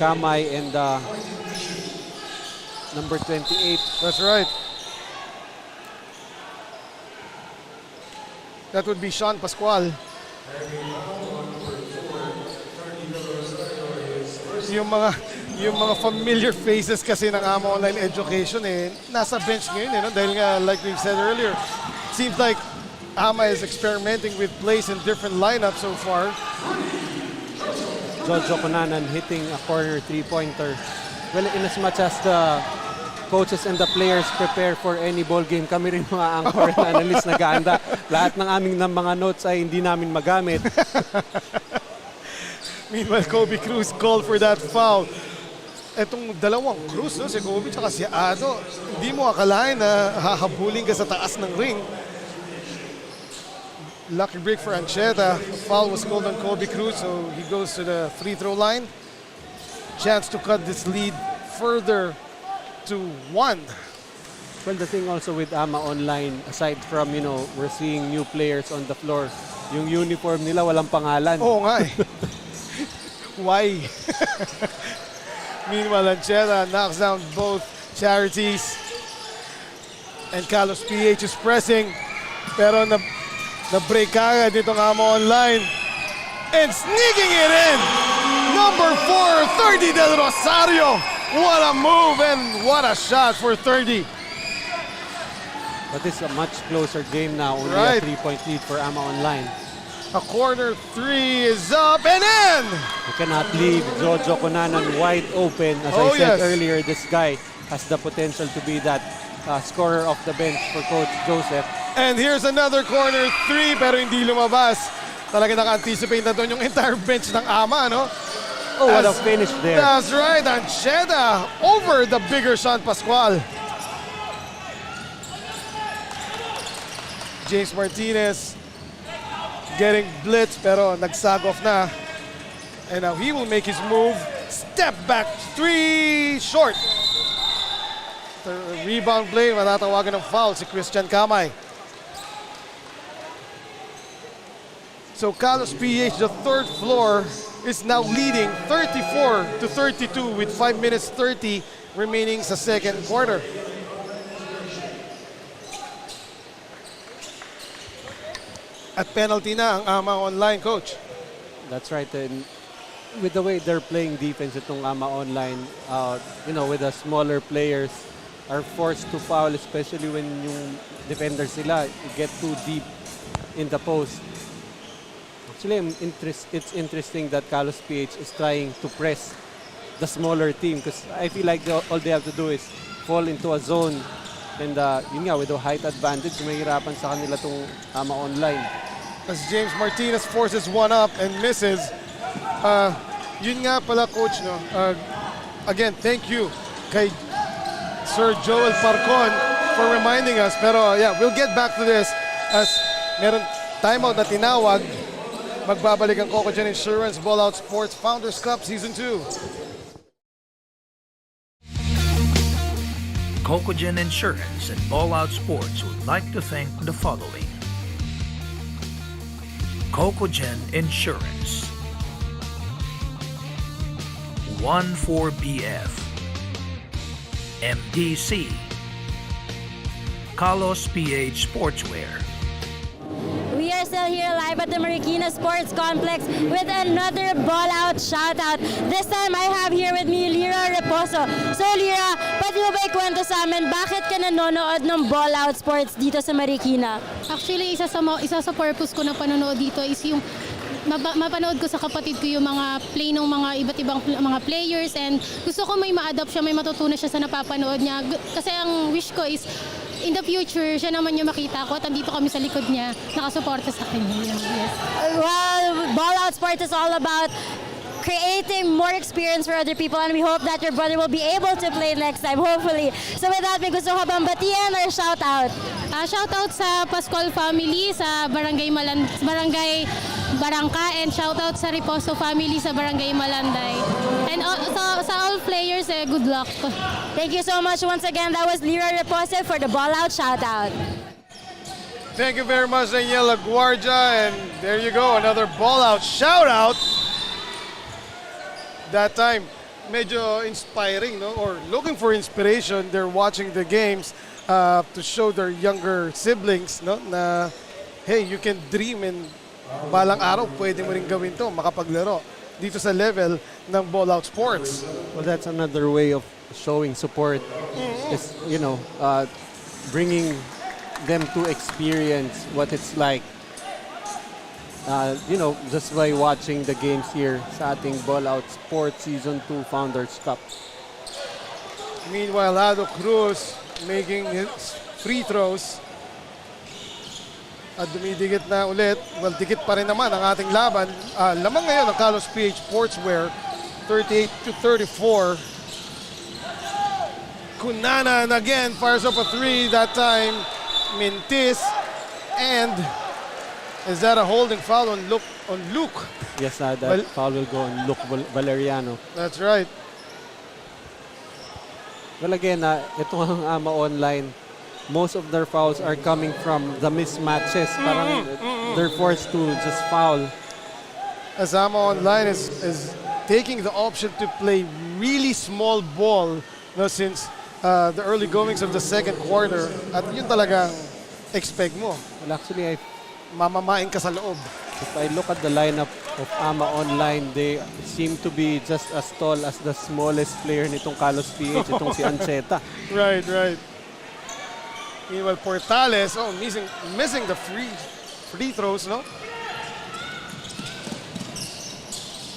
Kamay and number 28. That's right. That would be Sean Pascual. Yung mga familiar faces kasi ng AMA Online Education nasa bench ngayon dahil nga like we said earlier, it seems like AMA is experimenting with plays in different lineups so far. Jojo Cunanan hitting a corner three-pointer. Well, in as much as the coaches and the players prepare for any ball game, kami rin mga anchor and analysts nag-aanda. Lahat ng aming mga notes ay hindi namin magamit. Meanwhile, Kobe Cruz called for that foul. Etong dalawang Cruz, si Kobe at si Ado, hindi mo akalain na hahabulin ka sa taas ng ring. Lucky break for Ancheta. The foul was called on Kobe Cruz, so he goes to the free throw line. Chance to cut this lead further to 1. Well, the thing also with AMA Online, aside from, we're seeing new players on the floor, yung uniform nila walang pangalan. Oo nga Why? Meanwhile, Ancheta knocks down both charities. And KalosPh is pressing. Pero na-break agad dito ng Ama Online. And sneaking it in! Number 4, 30 Del Rosario. What a move and what a shot for 30. But it's a much closer game now. Only Right. a 3-point lead for Ama Online. A corner 3 is up and in! You cannot leave Jojo Cunanan wide open. As Oh, I said yes. earlier, this guy has the potential to be that scorer off the bench for Coach Joseph. And here's another corner 3 pero hindi lumabas. Talaga naka-anticipate na doon yung entire bench ng Ama, no? Oh, what a As- finish there. That's right, Ancheta over the bigger Sean Pascual. James Martinez getting blitz pero nagsag off na. And now he will make his move. Step back 3 short. The rebound play, matatawagan ng foul si Christian Kamay. So KalosPh, the third floor, is now leading 34-32 with 5 minutes 30 remaining sa second quarter. At penalty na ang Ama Online, Coach. That's right. And with the way they're playing defense itong Ama Online, with the smaller players are forced to foul, especially when yung defenders sila get too deep in the post. Actually, it's interesting that KalosPh is trying to press the smaller team because I feel like all they have to do is fall into a zone and yun nga, with the height advantage, mahirapan sa kanila tong Ama Online. As James Martinez forces one up and misses. Yun nga pala, Coach, no? Again, thank you kay Sir Joel Parcon for reminding us. Pero yeah, we'll get back to this as meron timeout na tinawag. Magbabalik ang Cocogen Insurance Ballout Sports Founders Cup Season 2. Cocogen Insurance and Ballout Sports would like to thank the following. Cocogen Insurance, 14BF, MDC, KalosPh Sportswear. We are still here live at the Marikina Sports Complex with another ball-out shoutout. This time I have here with me Lyra Reposo. So Lyra, pwede mo ba ikwento sa amin bakit ka nanonood ng ball-out sports dito sa Marikina? Actually, isa sa purpose ko na panonood dito is yung mapanood ko sa kapatid ko yung mga play ng mga iba't ibang mga players, and gusto ko may ma-adapt siya, may matutunan siya sa napapanood niya. Kasi ang wish ko is in the future, siya naman yung makita ko at andito kami sa likod niya, nakasuporta sa kanya. Yes. Well, ball-out sports is all about creating more experience for other people, and we hope that your brother will be able to play next time, hopefully. So with that, may gusto ka bang batiyan or shoutout? Shoutout sa Pascual family sa Barangay Barangka, and shoutout sa Reposo family sa Barangay Malanday. And sa all players, good luck. Thank you so much once again. That was Lyra Reposo for the ball-out shoutout. Thank you very much, Daniela Guardia. And there you go, another ball-out shout-out. That time, medyo inspiring, no? Or looking for inspiration. They're watching the games to show their younger siblings, no? Na, hey, you can dream and balang araw, pwede mo rin gawin to, makapaglaro dito sa level ng ball-out sports. Well, that's another way of showing support. Is, bringing them to experience what it's like. Just by watching the games here sa ating Ballout Sports Season 2 Founders Cup. Meanwhile, Ado Cruz making his free throws. At dumidikit na ulit. Well, dikit pa rin naman ang ating laban. Lamang ngayon ang KalosPh Sportswear, 38-34. Cunanan again fires up a three. That time, Mintis. And is that a holding foul on Luke? Yes, that foul will go on Luke Valeriano. That's right. Well, again, ito ang Ama Online. Most of their fouls are coming from the mismatches. Parang they're forced to just foul. As Ama Online is taking the option to play really small ball since the early goings of the second quarter. At yun talagang expect mo. Well, actually, Mamamain ka sa loob. if I look at the lineup of AMA Online, they seem to be just as tall as the smallest player nitong KalosPh, itong si Ancheta. Right. Meanwhile, Portales, missing the free throws, no?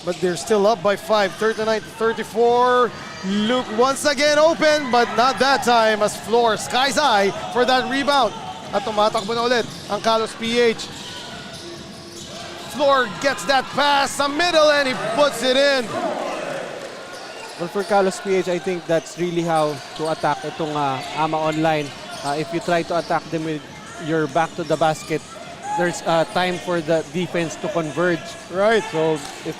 But they're still up by 5, 39-34. Luke once again open, but not that time as Floor skies high for that rebound. At tumatakbo na ulit ang KalosPh. Floor gets that pass sa middle and he puts it in. Well, for KalosPh, I think that's really how to attack itong AMA Online. If you try to attack them with your back to the basket, there's time for the defense to converge. Right. So if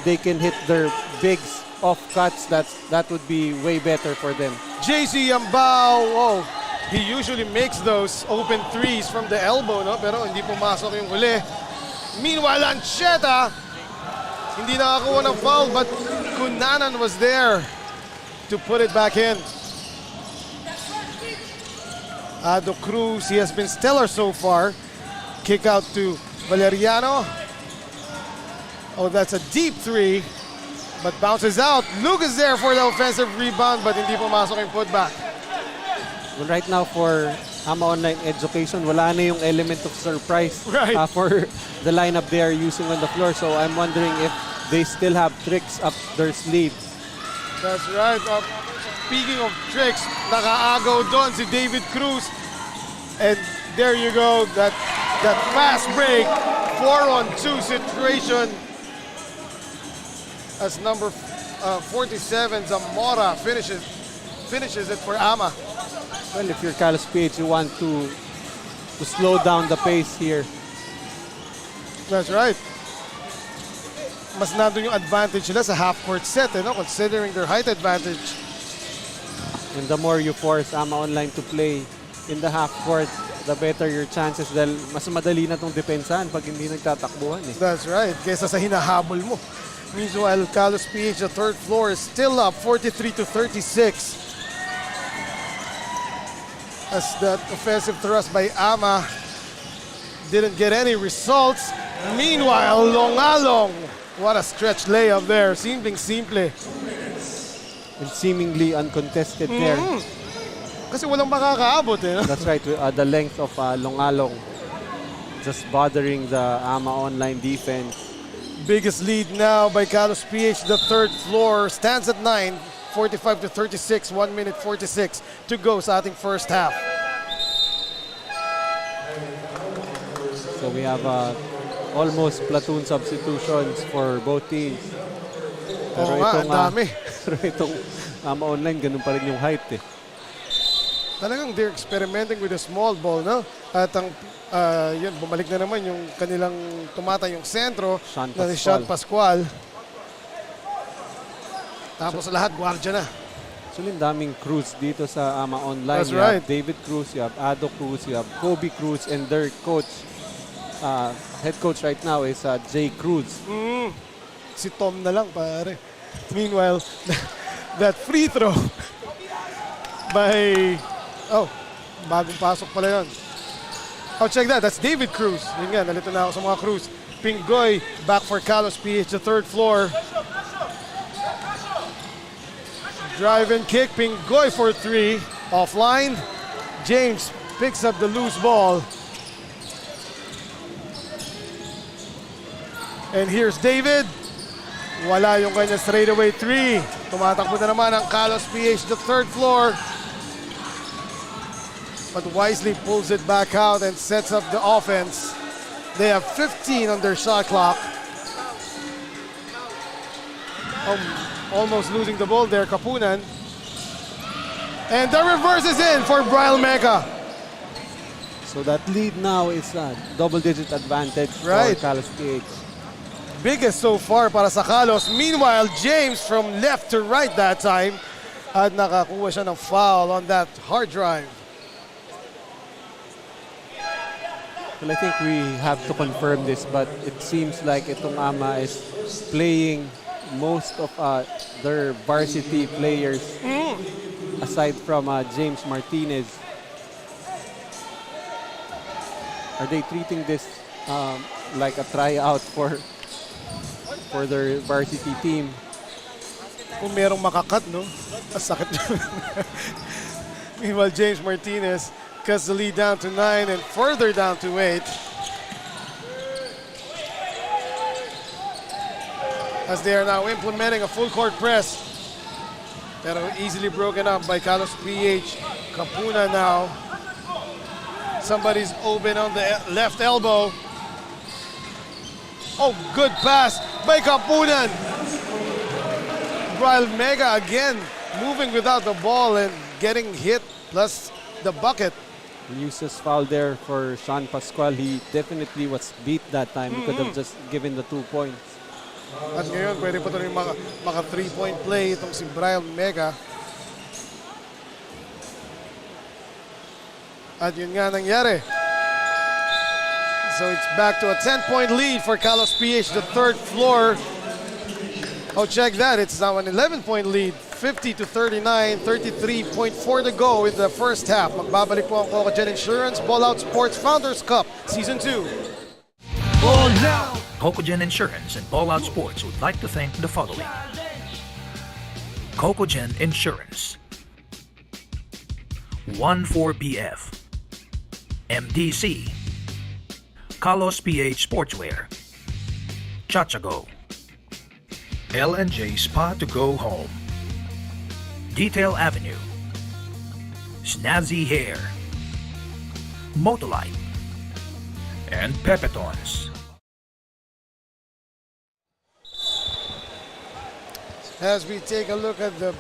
they can hit their bigs off cuts, that would be way better for them. JC Yambao, he usually makes those open threes from the elbow, no? Pero hindi pumasok yung huli. Meanwhile, Ancheta, hindi nakakuha ng foul, but Cunanan was there to put it back in. Ado Cruz, he has been stellar so far. Kick out to Valeriano. Oh, that's a deep three, but bounces out. Luke is there for the offensive rebound, but hindi pumasok yung putback. Well, right now for AMA Online Education, wala na yung element of surprise for the lineup they are using on the floor. So I'm wondering if they still have tricks up their sleeve. That's right. Speaking of tricks, nakaagaw doon si David Cruz. And there you go, that fast break, 4-on-2 situation. As number 47, Zamora finishes it for AMA. Well, if you're KalosPh, you want to slow down the pace here. That's right. Mas nandun yung advantage nila sa half-court set, considering their height advantage. And the more you force AMA Online to play in the half-court, the better your chances dahil mas madali na itong depensahan pag hindi nagtatakbuhan. That's right. Kesa sa hinahabol mo. Meanwhile, KalosPh, the third floor, is still up 43-36. As that offensive thrust by AMA didn't get any results. Meanwhile, Longalong, what a stretch layup there. Simple. And seemingly uncontested there. Kasi walang makakaabot That's right, the length of Longalong just bothering the AMA Online defense. Biggest lead now by KalosPh. The third floor stands at 9. 45-36, 1 minute 46 to go sa ating first half. So we have almost platoon substitutions for both teams. Oo nga, ang dami. Pero itong AMA Online, ganun pa rin yung height Talagang they're experimenting with a small ball, no? At ang yun, bumalik na naman yung kanilang tumatay yung sentro na si Sean Pascual. Tapos lahat, gwardiya na. Actually, daming Cruz dito sa AMA Online. That's right. You have David Cruz, you have Ado Cruz, you have Kobe Cruz, and their coach, head coach right now is Jay Cruz. Si Tom na lang, pare. Meanwhile, that free throw by... Oh, bagong pasok pala yun. Oh, check that. That's David Cruz. Yun nga, nalito na ako sa mga Cruz. Pingoy back for KalosPh, the third floor. Drive and kick, Pingoy for 3. Offline, James picks up the loose ball. And here's David. Wala yung kanya straightaway 3. Tumatakbo na naman ang KalosPh, the third floor. But wisely pulls it back out and sets up the offense. They have 15 on their shot clock. Almost losing the ball there, Kapunan. And the reverse is in for Brian Mecca. So that lead now is a double-digit advantage for KalosPh. Biggest so far para sa Kalos. Meanwhile, James from left to right that time. At nakakuha siya ng foul on that hard drive. Well, I think we have to confirm this, but it seems like itong AMA is playing most of their varsity players, aside from James Martinez. Are they treating this like a tryout for their varsity team? Kung merong makakat, no? Masakit. Meanwhile, James Martinez cuts the lead down to 9 and further down to 8. As they are now implementing a full court press. Pero easily broken up by KalosPh. Kapuna now. Somebody's open on the left elbow. Oh, good pass by Kapunan. Brian Mega again moving without the ball and getting hit plus the bucket. Uses foul there for Sean Pascual. He definitely was beat that time. He could have just given the 2 points. At ngayon, pwede pa ito rin maka 3-point play itong si Brian Mega. At yun nga nangyari. So it's back to a 10-point lead for KalosPh, the third floor. Oh, check that. It's now an 11-point lead. 50-39, 33.4 to go in the first half. Magbabalik po ang Cocogen Insurance Ballout Sports Founders Cup Season 2. Cocogen Insurance and Ballout Sports would like to thank the following. Cocogen Insurance, 14BF, MDC, KalosPh Sportswear, Chachago, L&J Spa to go home, Detail Avenue, Snazzy Hair, Motolite, and Pepetons. As we take a look at the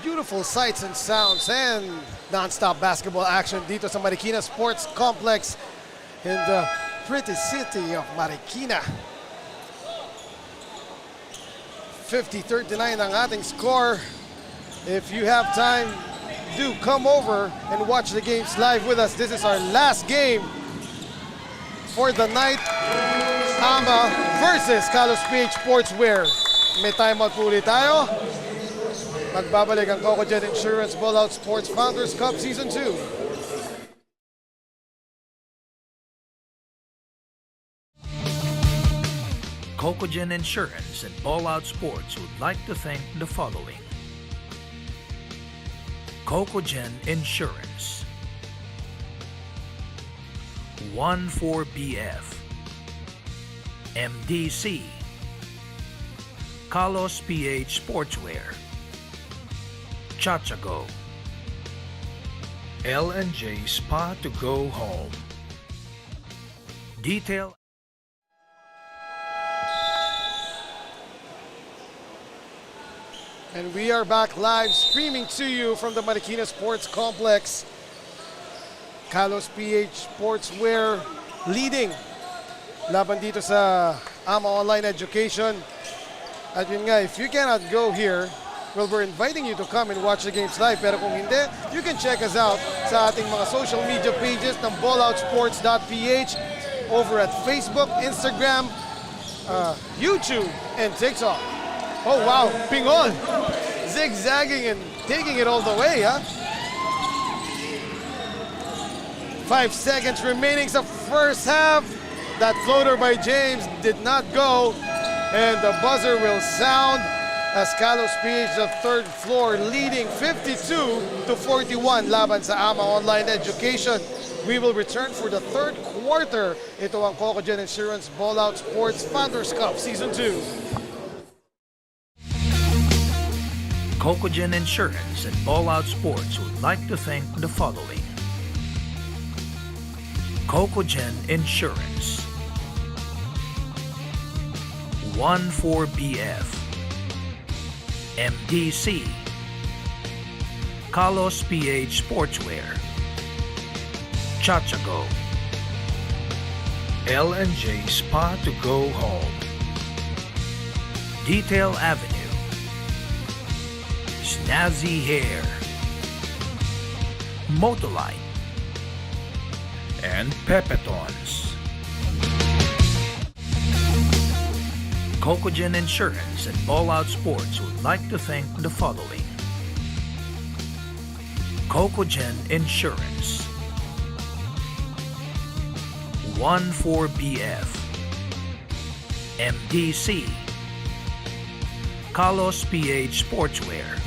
beautiful sights and sounds and non-stop basketball action dito sa Marikina Sports Complex in the pretty city of Marikina. 50-39 ang ating score. If you have time, do come over and watch the games live with us. This is our last game for the night. AMA versus KalosPh Sportswear. May timeout po ulit tayo. Magbabalik ang Cocogen Insurance Ballout Sports Founders Cup Season 2. Cocogen Insurance and Ballout Sports would like to thank the following. Cocogen Insurance, 14BF, MDC, KalosPh Sportswear, Chachago, L&J Spa to go home, Detail. And we are back live streaming to you from the Marikina Sports Complex. KalosPh Sportswear leading laban dito sa AMA Online Education. At yun nga, if you cannot go here, well, we're inviting you to come and watch the games live. Pero kung hindi, you can check us out sa ating mga social media pages ng balloutsports.ph over at Facebook, Instagram, YouTube, and TikTok. Oh wow, Pingon zigzagging and taking it all the way, huh? 5 seconds remaining sa first half. That floater by James did not go, and the buzzer will sound as KalosPh, the third floor, leading 52-41 laban sa AMA Online Education. We will return for the third quarter. Ito ang Cocogen Insurance Ballout Sports Founders Cup Season 2. Cocogen Insurance and Ballout Sports would like to thank the following. Cocogen Insurance, 14BF, MDC, KalosPh Sportswear, Chachago, L&J Spa to go home, Detail Avenue, Snazzy Hair, Motolite, and Pepetons. Cocogen Insurance and Ballout Sports would like to thank the following. Cocogen Insurance, 14BF, MDC, KalosPh Sportswear.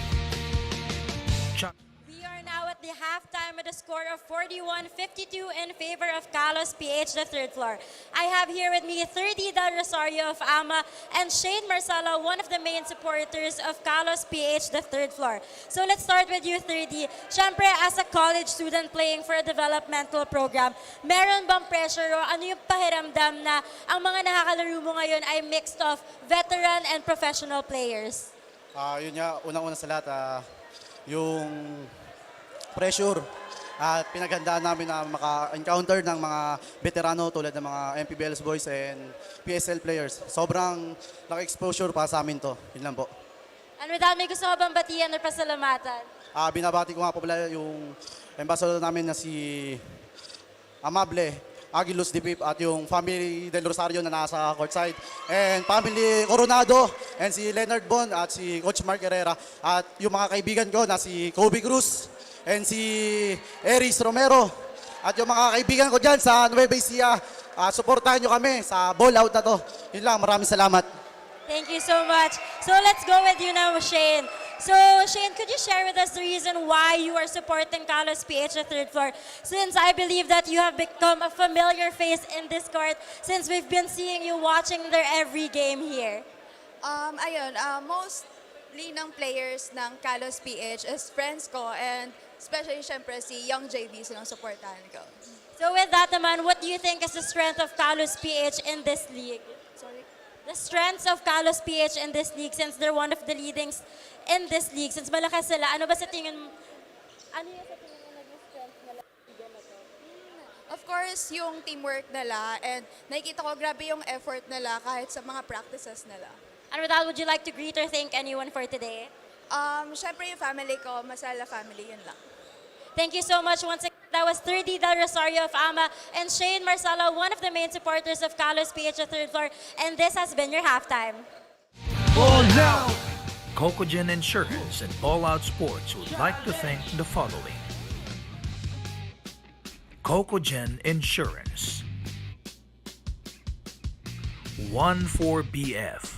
We are now at the halftime with a score of 41-52 in favor of KalosPh, the third floor. I have here with me 30 Del Rosario of AMA and Shane Marcelo, one of the main supporters of KalosPh, the third floor. So let's start with you, 30. Siyempre, as a college student playing for a developmental program, meron bang pressure o ano yung pahiramdam na ang mga nakakalaro mo ngayon ay mixed of veteran and professional players? Yun nga, unang-una sa lahat, yung pressure at pinaghandaan namin na maka-encounter ng mga veterano tulad ng mga MPBLS boys and PSL players. Sobrang naka-exposure pa sa amin to. Yun lang po. And with that, may gusto ka bang batiyan or pasalamatan? Binabati ko nga po pala yung ambassador namin na si Amable, Aguilos Dipip at yung family Del Rosario na nasa courtside. And family Coronado and si Leonard Bon at si Coach Mark Herrera. At yung mga kaibigan ko na si Kobe Cruz and si Eris Romero. At yung mga kaibigan ko dyan sa Nueva Ecija, supportahan nyo kami sa Ballout na to. Yun lang, maraming salamat. Thank you so much. So let's go with you now, Shane. So Shane, could you share with us the reason why you are supporting KalosPh, the third floor? Since I believe that you have become a familiar face in this court since we've been seeing you watching their every game here. Mostly ng players ng KalosPh is friends ko and especially syempre si Young JV silang supportahan ko. So with that naman, what do you think is the strength of KalosPh in this league? Sorry. The strengths of KalosPh in this league since they're one of the leadings in this league. Since malakas sila, ano ba sa tingin mo? Ano yung sa tingin mo naging strength nila sa liga na to? Of course, yung teamwork nila and nakikita ko grabe yung effort nila kahit sa mga practices nila. And with that, would you like to greet or thank anyone for today? Syempre yung family ko, Masala family, yun lang. Thank you so much once again. That was 30 Del Rosario of AMA and Shane Marcelo, one of the main supporters of KalosPh, the third floor. And this has been your halftime. Cocogen Insurance and Ballout Sports would like to thank the following. Cocogen Insurance, 14BF,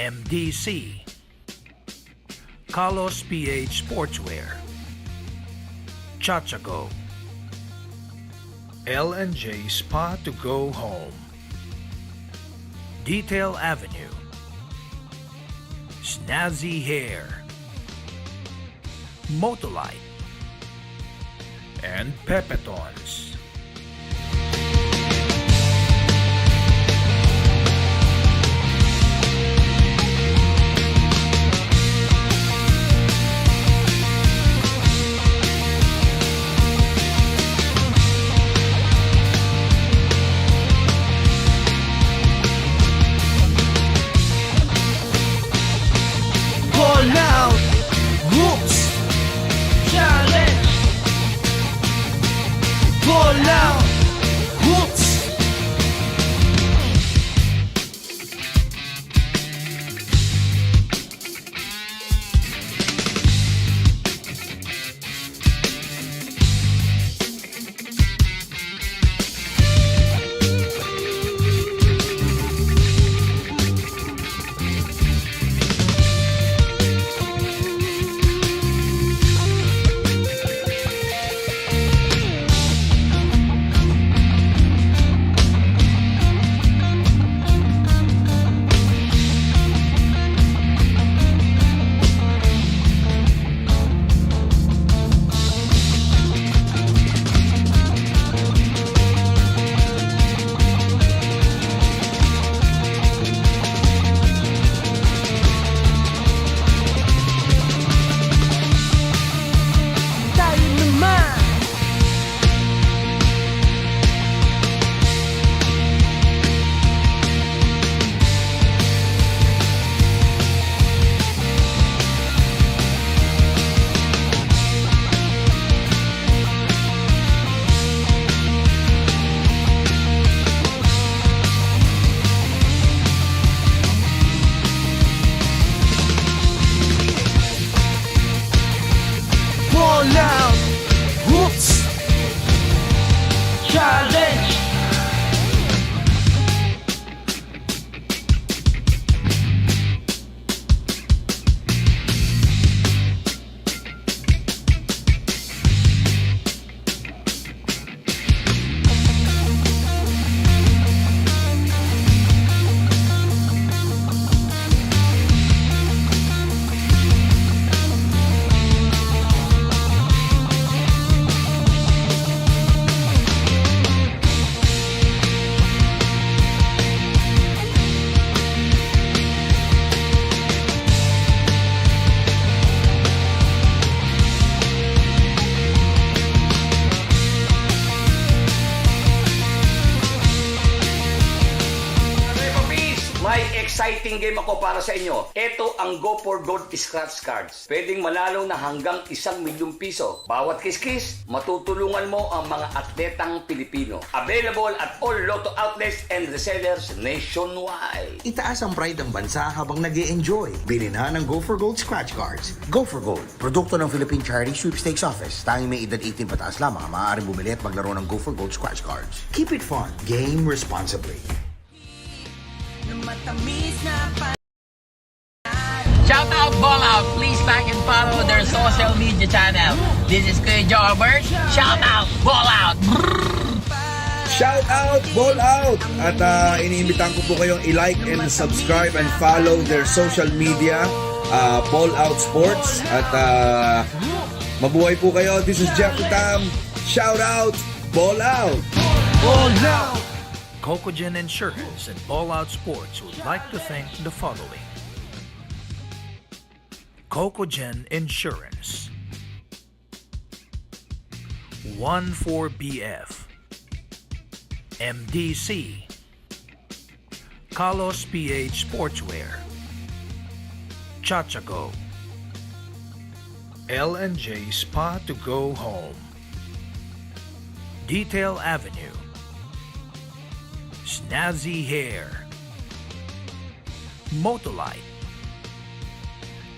MDC, KalosPh Sportswear, Chachago, L&J Spa to Go Home, Detail Avenue, Snazzy Hair, Motolite, and Pepetons. Ballout Hoops Challenge. exciting game ako para sa inyo. Ito ang Go for Gold Scratch Cards. Pwedeng manalo na hanggang 1,000,000 piso. Bawat kiskis, matutulungan mo ang mga atletang Pilipino. Available at all Lotto outlets and resellers nationwide. Itaas ang pride ng bansa habang nag-e-enjoy. Bili na ng Go for Gold Scratch Cards. Go for Gold, produkto ng Philippine Charity Sweepstakes Office. Tanging may edad 18 pataas lamang ang maaaring bumili at maglaro ng Go for Gold Scratch Cards. Keep it fun. Game responsibly. Shout out Ballout. Please like and follow their social media channel. This is Kuya Jobert. Shout out Ballout. Shout out, Ball Out! At iniimbitahan ko po kayong i-like and subscribe and follow their social media, Ball Out Sports. At mabuhay po kayo. This is Jeffrey Tam. Shout out, Ball Out! Ball Out! Cocogen Insurance and Ballout Sports would like to thank the following. Cocogen Insurance, 14BF, MDC, KalosPh Sportswear, Chachago, L&J Spa to Go Home, Detail Avenue, Snazzy Hair, Motolite,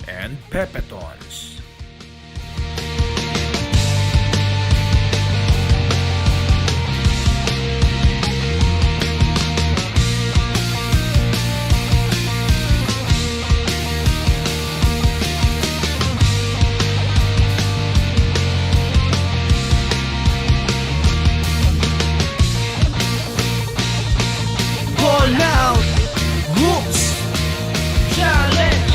and Pepetons. Ball Out. Whoops. Challenge.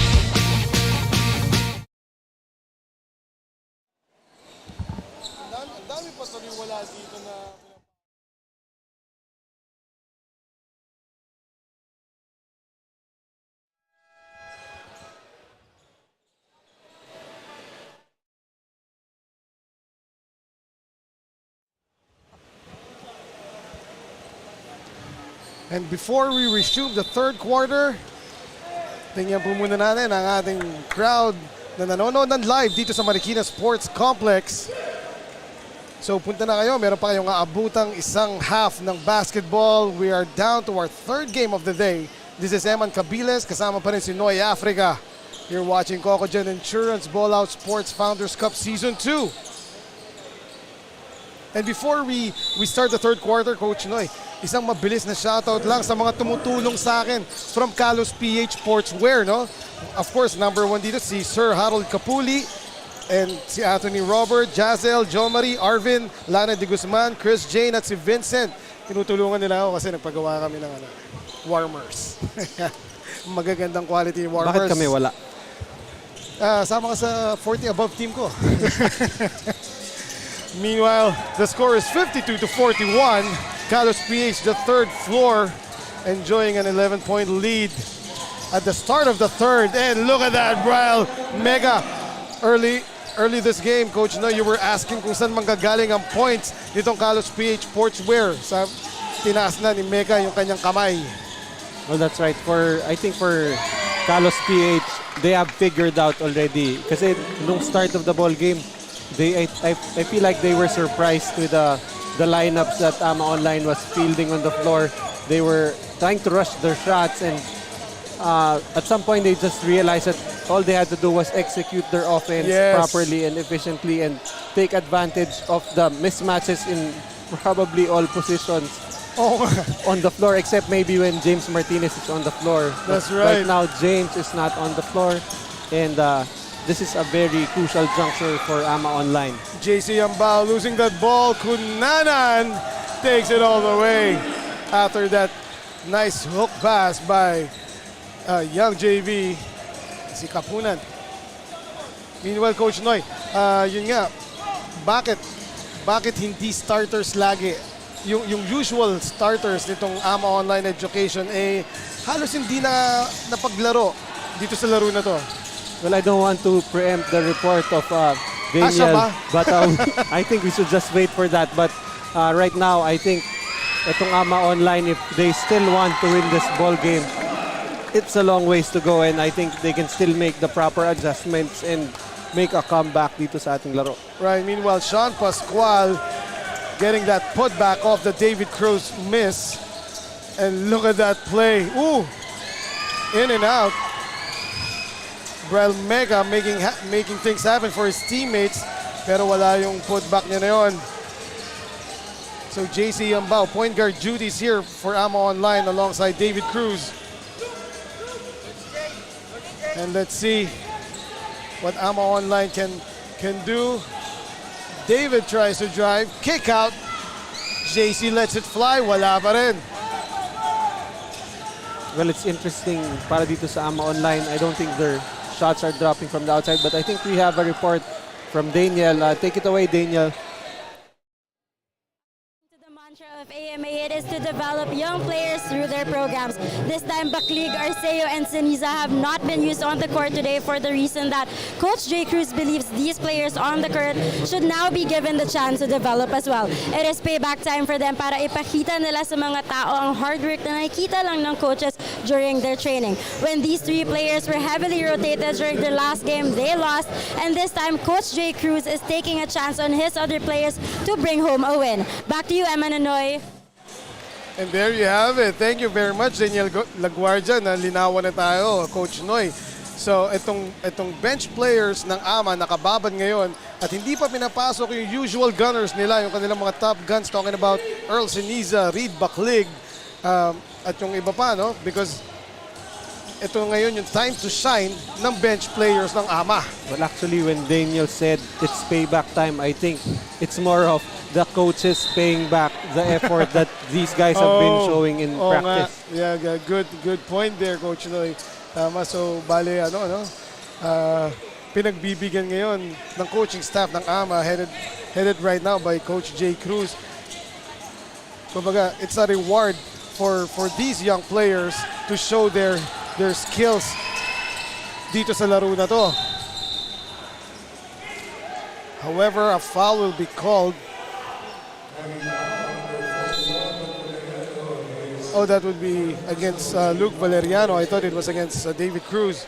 Ang dami pa tuloy wala dito na... And before we resume the third quarter, tingnan po muna natin ang ating crowd na nanonood ng live dito sa Marikina Sports Complex. So punta na kayo, meron pa kayong aabutang isang half ng basketball. We are down to our third game of the day. This is Eman Cabiles, kasama pa rin si Noy Africa. You're watching Cocogen Insurance Ballout Sports Founders Cup Season 2. And before we start the third quarter, Coach Noy, isang mabilis na shoutout lang sa mga tumutulong sa akin from KalosPh Sportswear, no? Of course, number 1 dito si Sir Harold Capuli and si Anthony Robert, Jazel, Jomari, Arvin, Lana de Guzman, Chris Jane at si Vincent. Tinutulungan nila ako kasi nagpagawa kami ng warmers. Magagandang quality warmers. Bakit kami wala? Sama ka sa 40 above team ko. Meanwhile, the score is 52-41. KalosPh, the third floor, enjoying an 11-point lead at the start of the third. And look at that, Brian. Mega. Early this game, Coach, no, you were asking kung saan manggagaling ang points nitong KalosPh Sportswear. Sa tinaas na ni Mega yung kanyang kamay. Well, that's right. I think for KalosPh, they have figured out already. Kasi nung start of the ball game, I feel like they were surprised with the lineups that AMA Online was fielding on the floor. They were trying to rush their shots, and at some point they just realized that all they had to do was execute their offense properly and efficiently and take advantage of the mismatches in probably all positions on the floor, except maybe when James Martinez is on the floor. That's right. Right now, James is not on the floor, and this is a very crucial juncture for AMA Online. JC Ambao losing that ball. Kunanan takes it all the way after that nice hook pass by young JV, si Kapunan. Meanwhile, Coach Noy, yun nga, bakit hindi starters lagi? Yung usual starters nitong AMA Online Education, halos hindi na napaglaro dito sa laro na to. Well, I don't want to preempt the report of Daniel, but I think we should just wait for that. But right now, I think itong AMA Online, if they still want to win this ball game, it's a long ways to go, and I think they can still make the proper adjustments and make a comeback dito sa ating laro. Right, meanwhile, Sean Pascual getting that putback off the David Cruz miss. And look at that play. Ooh! In and out. Brel Mega making things happen for his teammates. Pero wala yung putback niya na yun. So JC Yambao, point guard duties here for AMA Online alongside David Cruz. And let's see what AMA Online can do. David tries to drive, kick out. JC lets it fly, wala pa rin. Well, it's interesting para dito sa AMA Online. I don't think their shots are dropping from the outside, but I think we have a report from Daniel. Take it away, Daniel. Of AMA, it is to develop young players through their programs. This time, Baklig, Arceo, and Seniza have not been used on the court today for the reason that Coach J. Cruz believes these players on the court should now be given the chance to develop as well. It is payback time for them para ipakita nila sa mga tao ang hard work na nakikita lang ng coaches during their training. When these three players were heavily rotated during their last game, they lost, and this time, Coach J. Cruz is taking a chance on his other players to bring home a win. Back to you, Emma Nanoy. And there you have it. Thank you very much, Daniel Laguardia. Nalinawan na tayo, Coach Noy. So, itong bench players ng AMA nakababad ngayon at hindi pa pinapasok yung usual gunners nila, yung kanilang mga top guns, talking about Earl Seniza, Reed Baklig, at yung iba pa, no? Because ito ngayon yung time to shine ng bench players ng AMA. Well, actually, when Daniel said it's payback time, I think it's more of the coaches paying back the effort that these guys have been showing in practice. Nga. Yeah, good point there, Coach Noy. Tama, so bale, pinagbibigyan ngayon ng coaching staff ng AMA headed right now by Coach J. Cruz. Kumbaga, it's a reward for these young players to show their skills dito sa laro na to. However, a foul will be called. Oh, that would be against Luke Valeriano. I thought it was against David Cruz.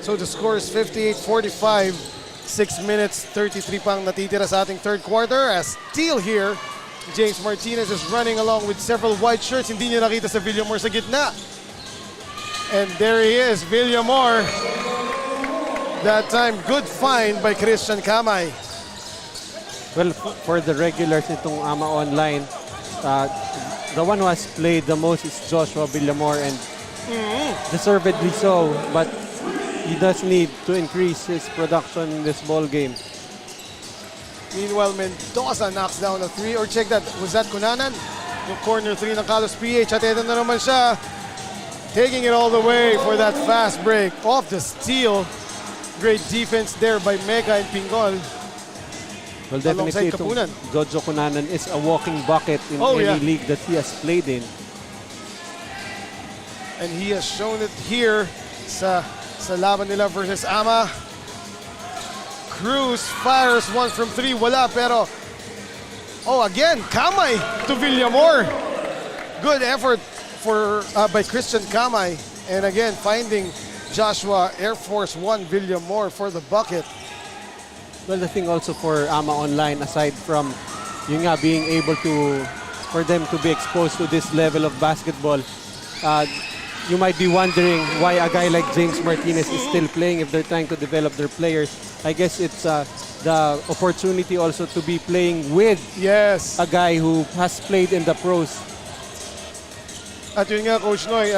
So the score is 58-45. 6 minutes, 33 pang natitira sa ating third quarter. As steal here, James Martinez is running along with several white shirts. Hindi niya nakita sa Villamor sa gitna. And there he is, Villamor. That time, good find by Christian Kamay. Well, for the regulars itong AMA Online, the one who has played the most is Joshua Villamor, and deservedly so, but he does need to increase his production in this ball game. Meanwhile, Mendoza knocks down a three. Or check that, was that Kunanan? Yung corner three ng KalosPh. At ito na naman siya, taking it all the way for that fast break. Off the steal. Great defense there by Mega and Pingol. Well, definitely, Jojo Kunanan is a walking bucket in any league that he has played in. And he has shown it here sa laban nila versus AMA. Cruz fires one from three, wala, pero again, Kamay to Villamor. Good effort by Christian Kamay. And again, finding Joshua Air Force One Villamor for the bucket. Well, the thing also for AMA Online, aside from being able for them to be exposed to this level of basketball, you might be wondering why a guy like James Martinez is still playing if they're trying to develop their players. I guess it's the opportunity also to be playing with a guy who has played in the pros. At yun nga, Coach Noy,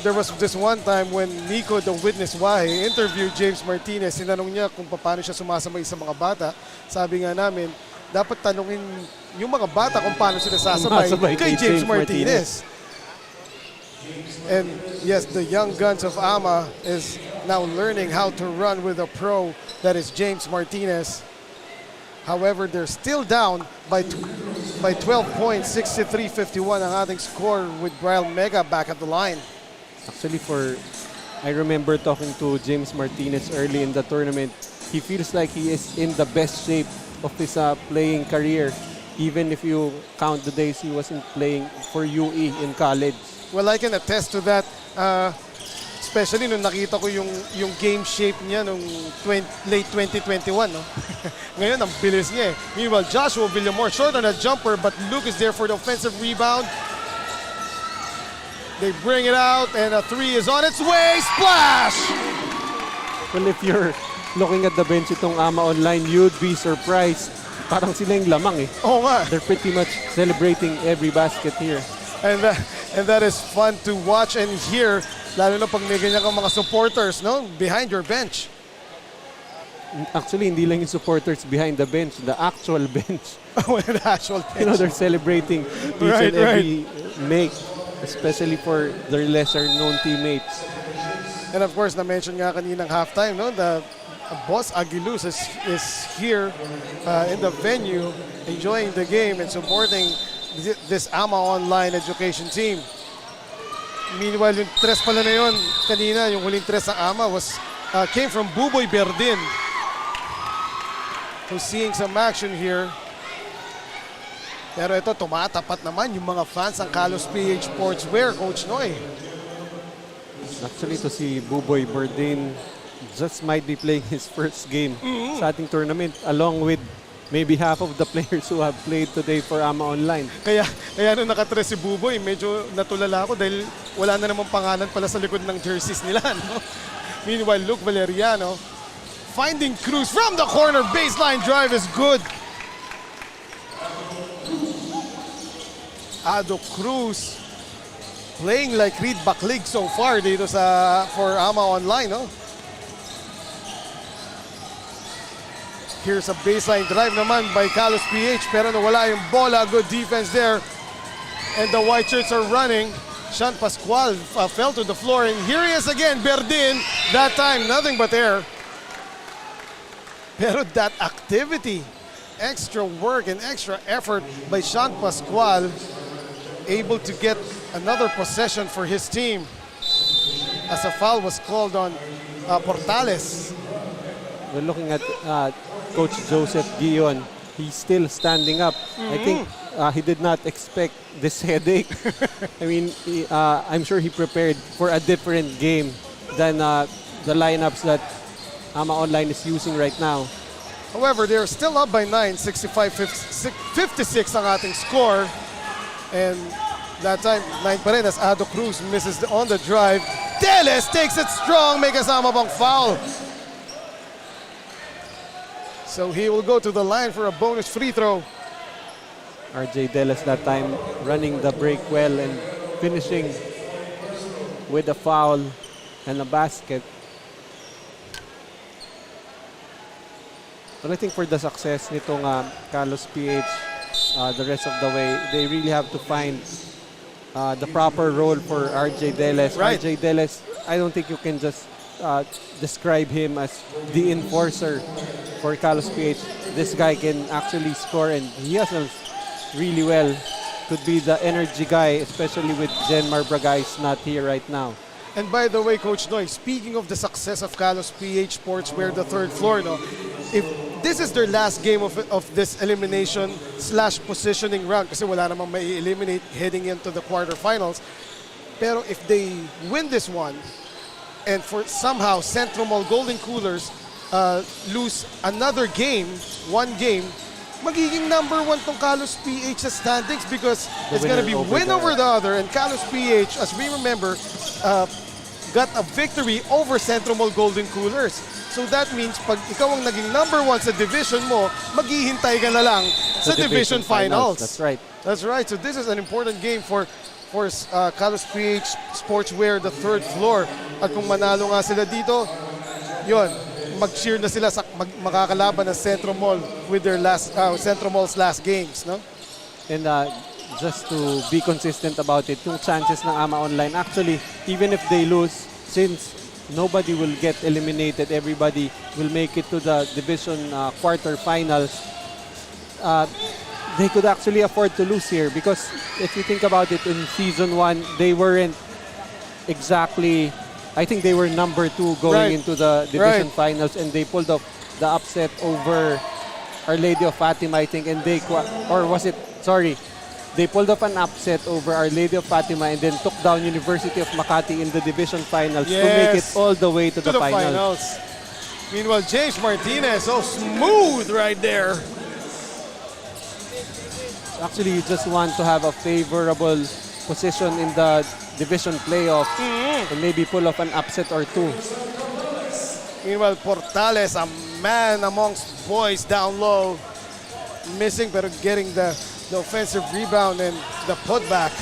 there was this one time when Nico, the witness Wahe, interviewed James Martinez. Sinanong niya kung paano siya sumasabay sa mga bata. Sabi nga namin, dapat tanungin yung mga bata kung paano sila sasabay kay James Martinez. And yes, the young guns of AMA is now learning how to run with a pro that is James Martinez. However, they're still down by 12 points, 63-51 ang ating score with Brian Mega back at the line. Actually, I remember talking to James Martinez early in the tournament. He feels like he is in the best shape of his playing career. even if you count the days he wasn't playing for UE in college. Well, I can attest to that. Especially nung nakita ko yung game shape niya nung late 2021. No? Ngayon, ang bilis niya eh. Meanwhile, Joshua Villamor, short on a jumper, but Luke is there for the offensive rebound. They bring it out, and a three is on its way. Splash! Well, if you're looking at the bench itong AMA Online, you'd be surprised. Parang sila yung lamang eh. Oo nga. They're pretty much celebrating every basket here. And that is fun to watch and hear, lalo na pag may ganyan kang mga supporters, no? Behind your bench. Actually, hindi lang yung supporters behind the bench, the actual bench. The actual bench. You know, they're celebrating each and every make, especially for their lesser-known teammates. And of course, na-mention nga kaninang halftime, no? The Boss Aguiluz is here in the venue, enjoying the game and supporting this AMA Online education team. Meanwhile, yung tres pala na yun, kanina, yung huling tres ng AMA came from Buboy Berdin, who's seeing some action here. Pero ito, tumatapat naman yung mga fans ng KalosPh Sportswear, Coach Noy. Actually, to si Buboy Berdin just might be playing his first game sa ating tournament, along with maybe half of the players who have played today for AMA Online. Kaya nung nakatres si Buboy, medyo natulala ako dahil wala na namang pangalan pala sa likod ng jerseys nila. No? Meanwhile, Luke Valeriano finding Cruz from the corner. Baseline drive is good. Ado Cruz playing like Reed Baklig so far dito for AMA Online. No? Here's a baseline drive naman by KalosPh, pero nawala yung bola. Good defense there. And the white shirts are running. Sean Pascual fell to the floor, and here he is again, Berdin. That time, nothing but air. Pero that activity, extra work and extra effort by Sean Pascual, able to get another possession for his team. As a foul was called on Portales. We're looking at Coach Joseph Guion. He's still standing up. I think he did not expect this headache. I mean, I'm sure he prepared for a different game than the lineups that AMA Online is using right now. However, they're still up by 9, 65-56 ang ating score. And that time, 9 pa rin as Ado Cruz misses on the drive. Teles takes it strong, may kasama pang foul. So he will go to the line for a bonus free throw. RJ Deles that time running the break well and finishing with a foul and a basket. But I think for the success nitong KalosPh, the rest of the way, they really have to find the proper role for RJ Deles. Right. RJ Deles, I don't think you can just describe him as the enforcer for KalosPh. This guy can actually score, and he has really well. Could be the energy guy, especially with Jenmar Bragais not here right now. And by the way, Coach Noy, speaking of the success of KalosPh Sportswear, the third floor, no, if this is their last game of this elimination / positioning round, kasi wala namang may eliminate heading into the quarterfinals, pero if they win this one, and for somehow Centro Mall Golden Coolers lose another game, one game, magiging number 1 tong KalosPh sa standings because it's going to be win over the other, and KalosPh, as we remember, got a victory over Centro Mall Golden Coolers. So that means pag ikaw ang naging number 1 sa division mo, maghihintay ka na lang sa division finals. That's right. That's right. So this is an important game for KalosPh Sportswear, the third floor. At kung manalo nga sila dito, yun, mag-cheer na sila sa makakalaban ng Centro Mall with their Centro Mall's last games, no? And just to be consistent about it, yung chances ng AMA Online, actually, even if they lose, since nobody will get eliminated, everybody will make it to the division quarterfinals, they could actually afford to lose here, because if you think about it, in season 1, they weren't exactly, I think they were number 2 going into the division finals, and they pulled off the upset over Our Lady of Fatima, I think, and they pulled off an upset over Our Lady of Fatima and then took down University of Makati in the division finals to make it all the way to the finals. Meanwhile, James Martinez, so smooth right there. Actually, you just want to have a favorable position in the division playoff and maybe pull off an upset or two. Meanwhile, Portales, a man amongst boys down low, missing pero getting the offensive rebound and the putback.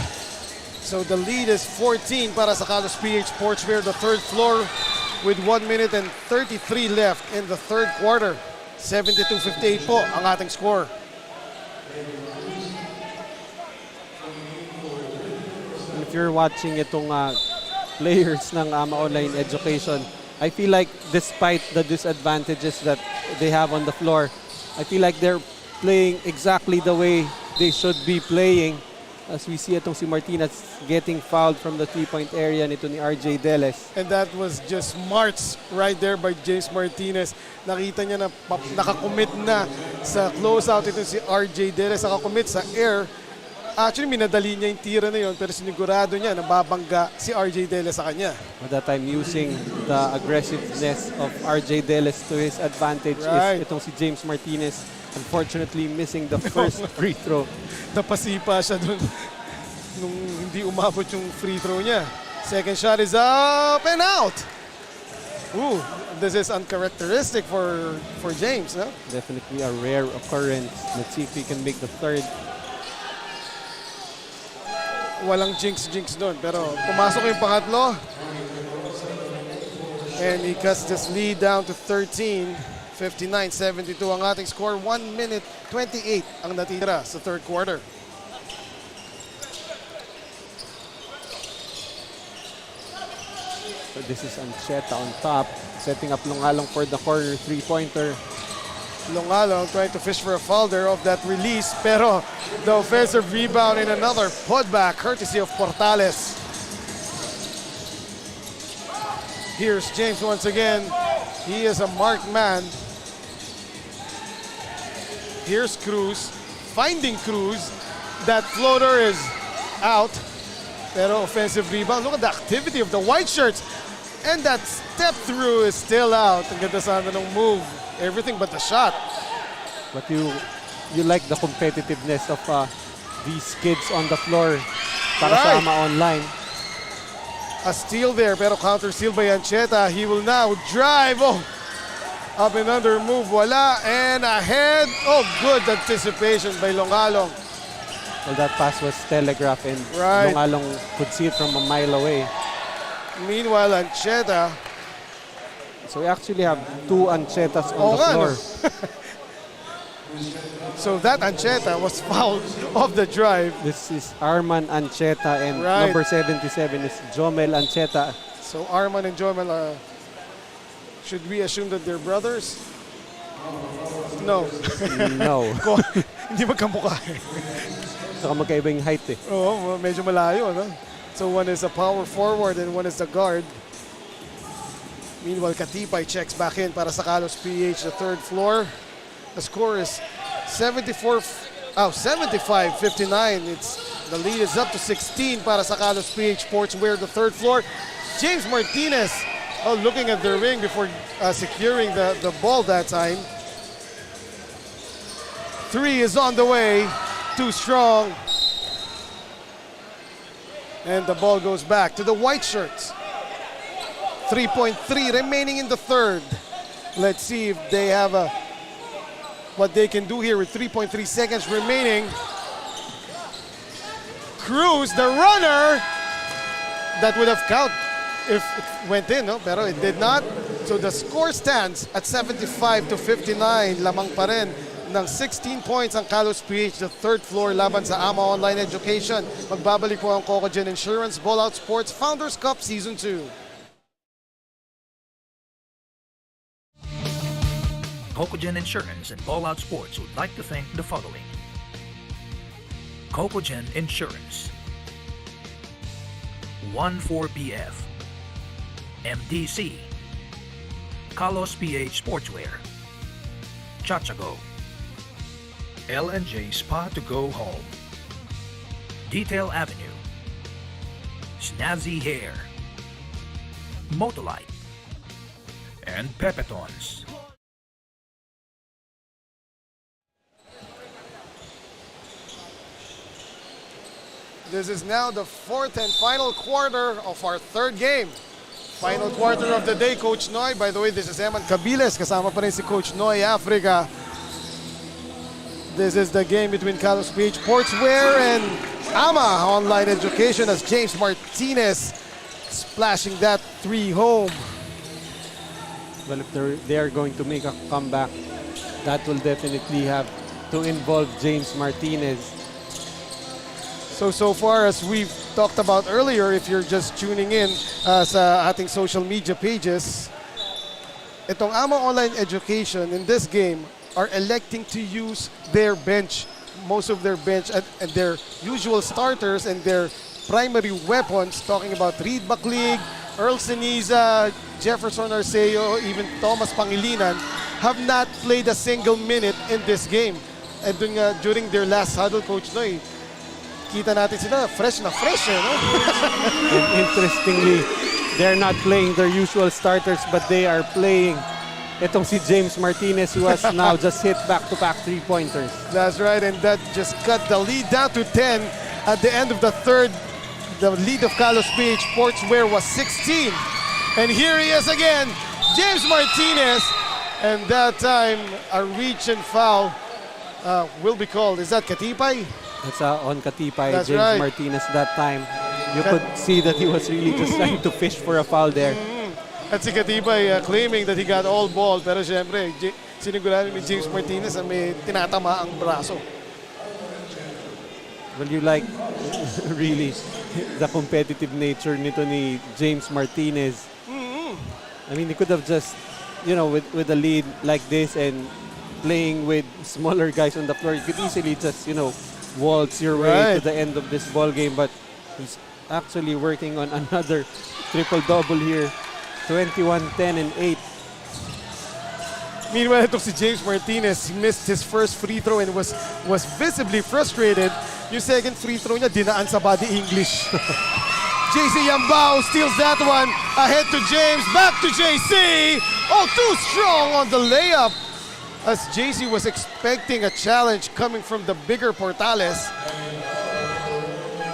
So the lead is 14 para sa KalosPh Sportswear, the third floor with 1 minute and 33 left in the third quarter. 72-58 po ang ating score. If you're watching itong players ng AMA Online Education, I feel like despite the disadvantages that they have on the floor, I feel like they're playing exactly the way they should be playing. As we see itong si Martinez getting fouled from the three-point area nito ni RJ Deles. And that was just smarts right there by James Martinez. Nakita niya na nakakommit na sa closeout ito si RJ Deles. Nakakommit sa air. Actually, minadali niya yung tira na yun pero sinigurado niya na babangga si RJ Deles sa kanya. At that time, using the aggressiveness of RJ Deles to his advantage is itong si James Martinez. Unfortunately, missing the first free throw. Napasipa siya dun nung hindi umabot yung free throw niya. Second shot is up and out. Ooh, this is uncharacteristic for James, no? Definitely a rare occurrence. Let's see if he can make the third. Walang jinx doon, pero pumasok yung pangatlo. And he cuts this lead down to 13. 59-72 ang ating score. 1 minute 28 ang natira sa third quarter. So this is Ancheta on top, setting up Longalong for the corner three-pointer. Longalong trying to fish for a foul there of that release, pero the offensive rebound in another putback courtesy of Portales. Here's James once again. He is a marked man. Here's Cruz, finding Cruz. That floater is out. Pero offensive rebound. Look at the activity of the white shirts. And that step through is still out. Ang ganda sana ng move. Everything but the shot. But you like the competitiveness of these kids on the floor para sa AMA Online. A steal there, pero counter steal by Ancheta. He will now drive. Oh, up and under move, wala, and ahead. Oh, good anticipation by Longalong. Well, that pass was telegraphed and Longalong could see it from a mile away. Meanwhile, Ancheta. So we actually have two Anchetas on the floor. So that Ancheta was fouled off the drive. This is Arman Ancheta and number 77 is Jomel Ancheta. So Arman and Jomel, should we assume that they're brothers? No. No. Hindi magkamukha eh. Saka magkaiba yung height eh. Oo, medyo malayo, no? So one is a power forward and one is the guard. Meanwhile, Katipay checks back in para sa KalosPh, the third floor. The score is 75-59. The lead is up to 16 para sa KalosPh Sportswear, the third floor. James Martinez looking at the ring before securing the ball that time. Three is on the way. Too strong. And the ball goes back to the white shirts. 3.3 remaining in the third. Let's see if they have what they can do here with 3.3 seconds remaining. Cruz, the runner. That would have counted if it went in, no? Pero it did not. So the score stands at 75-59. Lamang pa rin ng 16 points ang KalosPh, the third floor laban sa AMA Online Education. Magbabalik po ang Cocogen Insurance Ballout Sports Founders Cup Season 2. Cocogen Insurance and Ballout Sports would like to thank the following. Cocogen Insurance, 14BF, MDC, KalosPh Sportswear, Chachago, L&J Spa to go home. Detail Avenue. Snazzy Hair. Motolite. And Pepetons. This is now the fourth and final quarter of our third game. Final quarter of the day, Coach Noy. By the way, this is Eman Cabiles. Kasama pa rin si Coach Noy Africa. This is the game between KalosPh Sportswear and AMA Online Education as James Martinez splashing that 3 home. Well, if they are going to make a comeback, that will definitely have to involve James Martinez. So far as we've talked about earlier, if you're just tuning in sa ating social media pages, itong AMA Online Education in this game are electing to use their bench, most of their bench and their usual starters and their primary weapons, talking about Reed Baclig, Earl Seniza, Jefferson Arceo, even Thomas Pangilinan, have not played a single minute in this game. And during their last huddle, Coach Noy, kita natin sila, fresh, no? And interestingly, they're not playing their usual starters, but they are playing itong si James Martinez, who has now just hit back-to-back 3-pointers. That's right, and that just cut the lead down to 10 at the end of the third. The lead of KalosPh Sportswear was 16. And here he is again, James Martinez. And that time, a reach and foul will be called. Is that Katipay? That's on Katipay. That's James right. Martinez that time. You could see that he was really just trying to fish for a foul there. At si Katipay claiming that he got all ball. Pero syempre, sinigurado ni James Martinez na may tinatama ang braso. Well, you like really the competitive nature nito ni James Martinez. I mean, he could have just, with a lead like this and playing with smaller guys on the floor, you could easily just, waltz your way to the end of this ball game. But he's actually working on another triple-double here. 21, 10, and 8. Meanwhile, ito si James Martinez, he missed his first free throw and was visibly frustrated. Yung second free throw niya, dinaan sa body English. JC Yambao steals that one. Ahead to James, back to JC. Oh, too strong on the layup. As JC was expecting a challenge coming from the bigger Portales.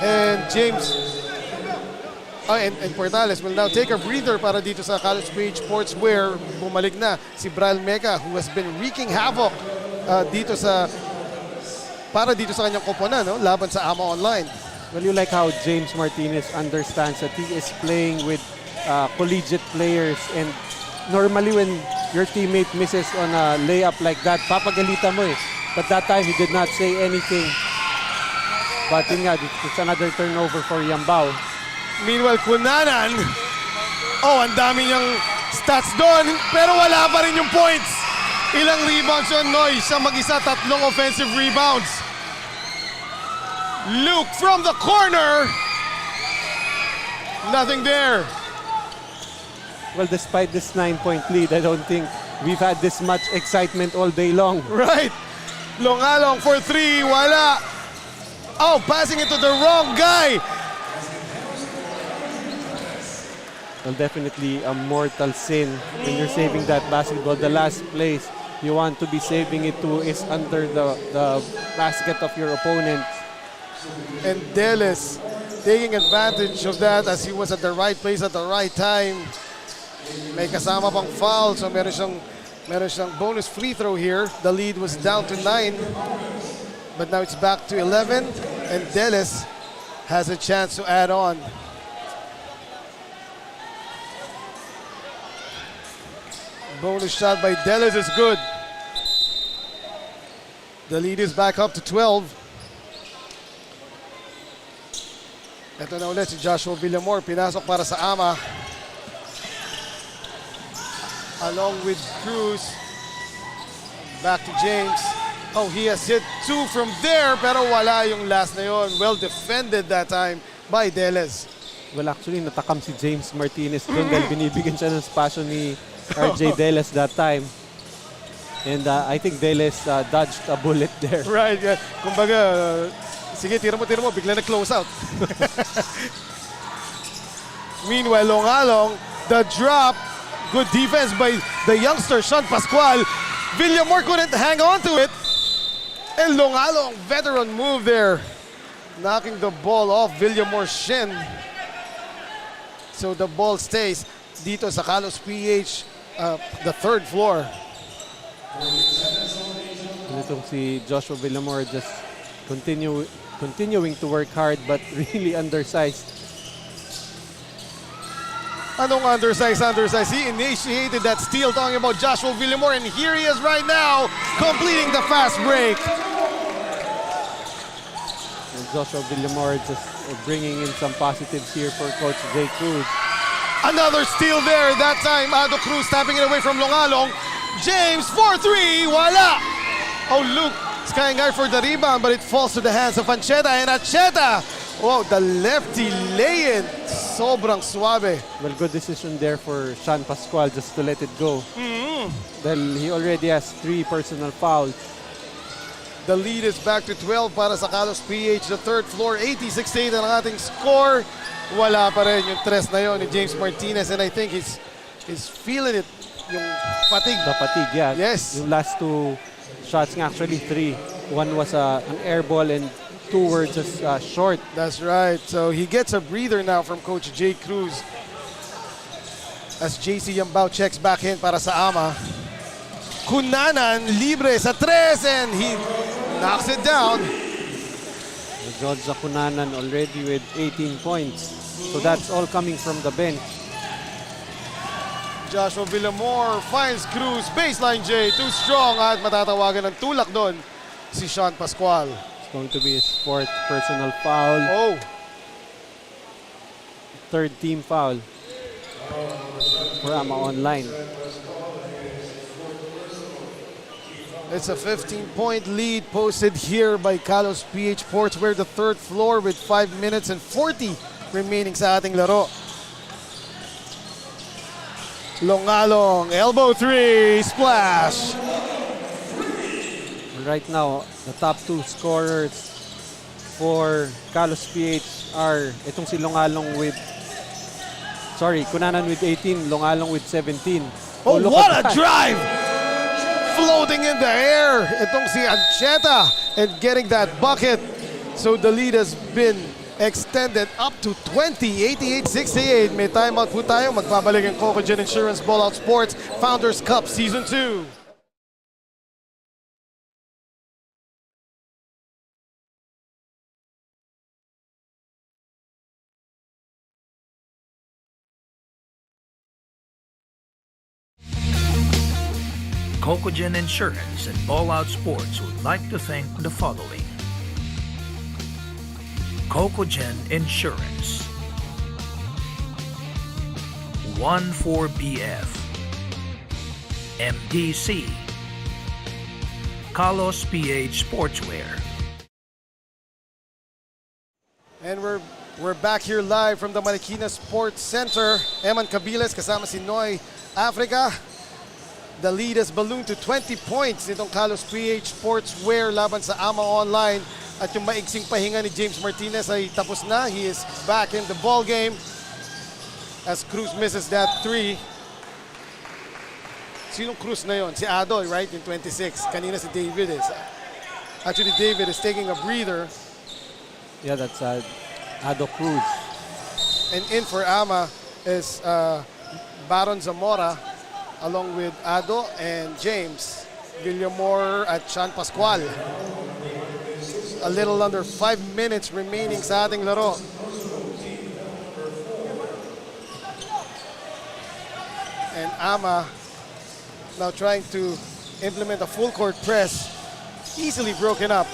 And James... and Portales will now take a breather para dito sa KalosPh Sportswear. Bumalik na si Bral Meca, who has been wreaking havoc para dito sa kanyang koponan, laban sa AMA Online. Well, you like how James Martinez understands that he is playing with collegiate players, and normally when your teammate misses on a layup like that, papagalitan mo eh. But that time he did not say anything. But yun nga, it's another turnover for Yambao. Meanwhile, Kunanan, ang dami niyang stats doon, pero wala pa rin yung points. Ilang rebounds yun, Noy? Siya mag-isa, 3 offensive rebounds. Luke from the corner. Nothing there. Well, despite this 9-point lead, I don't think we've had this much excitement all day long. Right. Longalong for 3, wala. Oh, passing it to the wrong guy. Well, definitely a mortal sin when you're saving that basketball. The last place you want to be saving it to is under the basket of your opponent. And Delis taking advantage of that as he was at the right place at the right time. May kasama pang foul, so meron siyang bonus free throw here. The lead was down to 9, but now it's back to 11, and Delis has a chance to add on. Bonus shot by Delis is good. The lead is back up to 12. Ito na ulit si Joshua Villamor, pinasok para sa AMA. Along with Cruz. Back to James. Oh, he has hit 2 from there, pero wala yung last na yun. Well defended that time by Delis. Well, actually, natakam si James Martinez doon dahil binibigyan siya ng spasyo ni RJ Delis that time. And I think Veles dodged a bullet there. Right. Kumbaga, sige, tira mo, bigla na close out. Meanwhile, Longalong, the drop. Good defense by the youngster, Sean Pascual. Villamor couldn't hang on to it. And Longalong, veteran move there. Knocking the ball off Villamor's shin. So the ball stays dito sa KalosPh, the third floor. Itong si Joshua Villamor just continuing to work hard but really undersized. Anong undersized? He initiated that steal, talking about Joshua Villamor, and here he is right now, completing the fast break. And Joshua Villamor just bringing in some positives here for Coach Jay Cruz. Another steal there, that time Ado Cruz tapping it away from Longalong. James, 4-3, wala! Oh, Luke, skying high for the rebound, but it falls to the hands of Ancheta, and Ancheta, wow, the lefty lay-in, sobrang suave. Well, good decision there for Sean Pascual just to let it go. Well, he already has 3 personal fouls. The lead is back to 12 para sa KalosPh, the third floor, 80-68 ang ating score. Wala pa rin yung tres na yon ni James Martinez, and I think he's feeling it, yung fatigue. The fatigue, yeah. Yes. Yung last 2 shots, actually 3. One was an air ball and 2 were just short. That's right. So he gets a breather now from Coach Jay Cruz. As JC Yambao checks back in para sa Ama. Cunanan, libre sa 3, and he knocks it down. George Cunanan already with 18 points. So that's all coming from the bench. Joshua Villamor finds Cruz, baseline J, too strong, at matatawagan ng tulak doon si Sean Pascual. It's going to be his 4th personal foul. Oh. 3rd team foul for Ama Online. It's a 15-point lead posted here by KalosPh Sportswear, the third floor, with 5 minutes and 40 remaining sa ating laro. Longalong, elbow 3, splash. Right now, the top 2 scorers for KalosPh are itong si Longalong with, Cunanan with 18, Longalong with 17. Oh, what a drive! Floating in the air. Itong si Ancheta and getting that bucket. So the lead has been extended up to 20, 88-68. May timeout po tayo. Magbabalik ang Cocogen Insurance Ballout Sports Founders Cup Season 2. Cocogen Insurance and Ballout Sports would like to thank the following. Cocogen Insurance, 14BF, MDC, KalosPh Sportswear. And we're back here live from the Marikina Sports Center. Eman Cabiles kasama si Noy Africa. The lead has ballooned to 20 points nitong KalosPh Sportswear laban sa Ama Online. At yung maigsing pahinga ni James Martinez ay tapos na. He is back in the ball game as Cruz misses that 3. Sinong Cruz na yon? Si Adoy, right? In 26. Kanina si David is. Actually, David is taking a breather. Yeah, that's Ado Cruz. And in for Ama is Baron Zamora, along with Ado and James, Villamor at Sean Pascual. A little under 5 minutes remaining sa ating laro. And Ama now trying to implement a full court press. Easily broken up.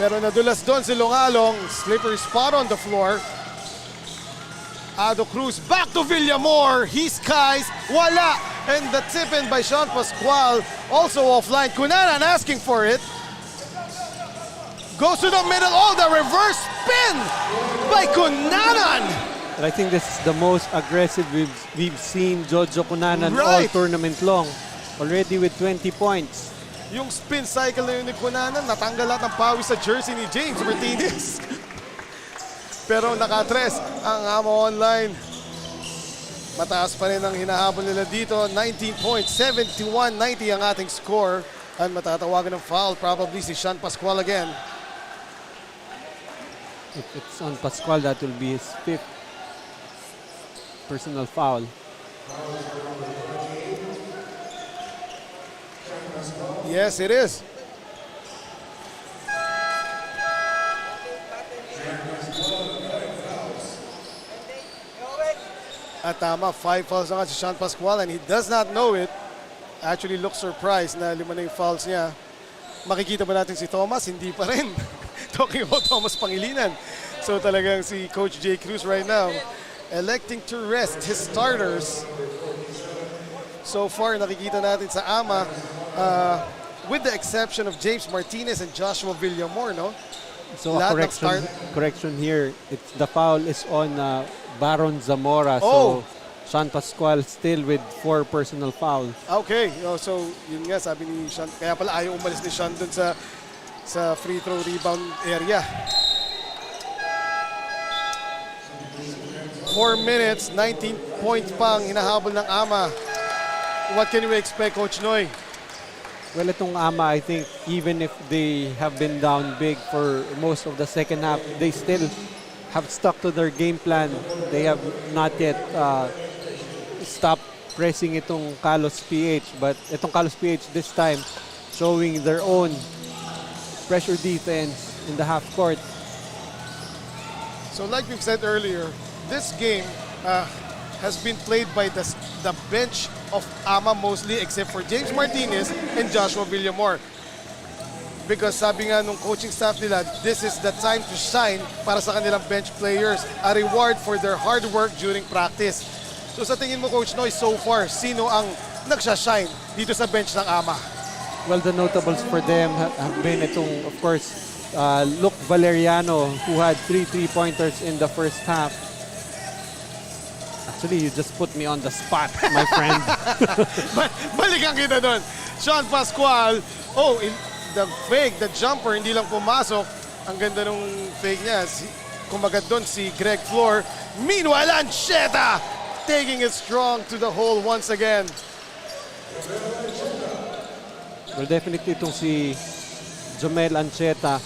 Pero nadulas doon si Longalong. Slippery spot on the floor. Ado Cruz back to Villamor. He skies. Wala. And the tip in by Sean Pascual. Also offline. Cunanan asking for it. Goes to the middle. Oh, the reverse spin by Cunanan. And I think this is the most aggressive we've seen Jojo Cunanan all tournament long. already with 20 points. Yung spin cycle na yun ni Kunanan, natanggal lahat ng pawis sa jersey ni James Martinez. Pero nakatres ang Ama Online. Mataas pa rin ang hinahabol nila dito. 19 points, 71-90 ang ating score. At matatawagan ng foul, probably si Sean Pascual again. If it's on Pascual, that will be his 5th personal foul. Yes, it is. At tama, 5 fouls na nga si Sean Pascual and he does not know it. Actually looks surprised na 5 na yung fouls niya. Makikita ba natin si Thomas? Hindi pa rin. Talking about Thomas Pangilinan. So talagang si Coach J. Cruz right now electing to rest his starters. So far, nakikita natin sa AMA with the exception of James Martinez and Joshua Villamor, no? So a correction here. It's the foul is on Baron Zamora. Oh. So Sean Pascual still with 4 personal fouls. Okay. So yun nga sabi ni Sean. Kaya pala ayaw umalis ni Sean dun sa free throw rebound area. 4 minutes, 19 points pang hinahabol ng AMA. What can we expect, Coach Noy? Well, itong AMA, I think even if they have been down big for most of the second half, they still have stuck to their game plan. They have not yet stopped pressing itong KalosPh. But itong KalosPh this time showing their own pressure defense in the half court. So like we've said earlier, this game has been played by the bench of AMA mostly except for James Martinez and Joshua Villamor. Because sabi nga nung coaching staff nila, this is the time to shine para sa kanilang bench players. A reward for their hard work during practice. So sa tingin mo, Coach Noy, so far, sino ang nagsashine dito sa bench ng AMA? Well, the notables for them have been itong, of course, Luke Valeriano, who had 3 3-pointers in the first half. Actually, you just put me on the spot, my friend. Balikan kita doon. Sean Pascual, the fake, the jumper, hindi lang pumasok. Ang ganda nung fake niya. Kumbaga doon si Greg Flor. Meanwhile, Ancheta taking it strong to the hole once again. Well, definitely itong si Jomel Ancheta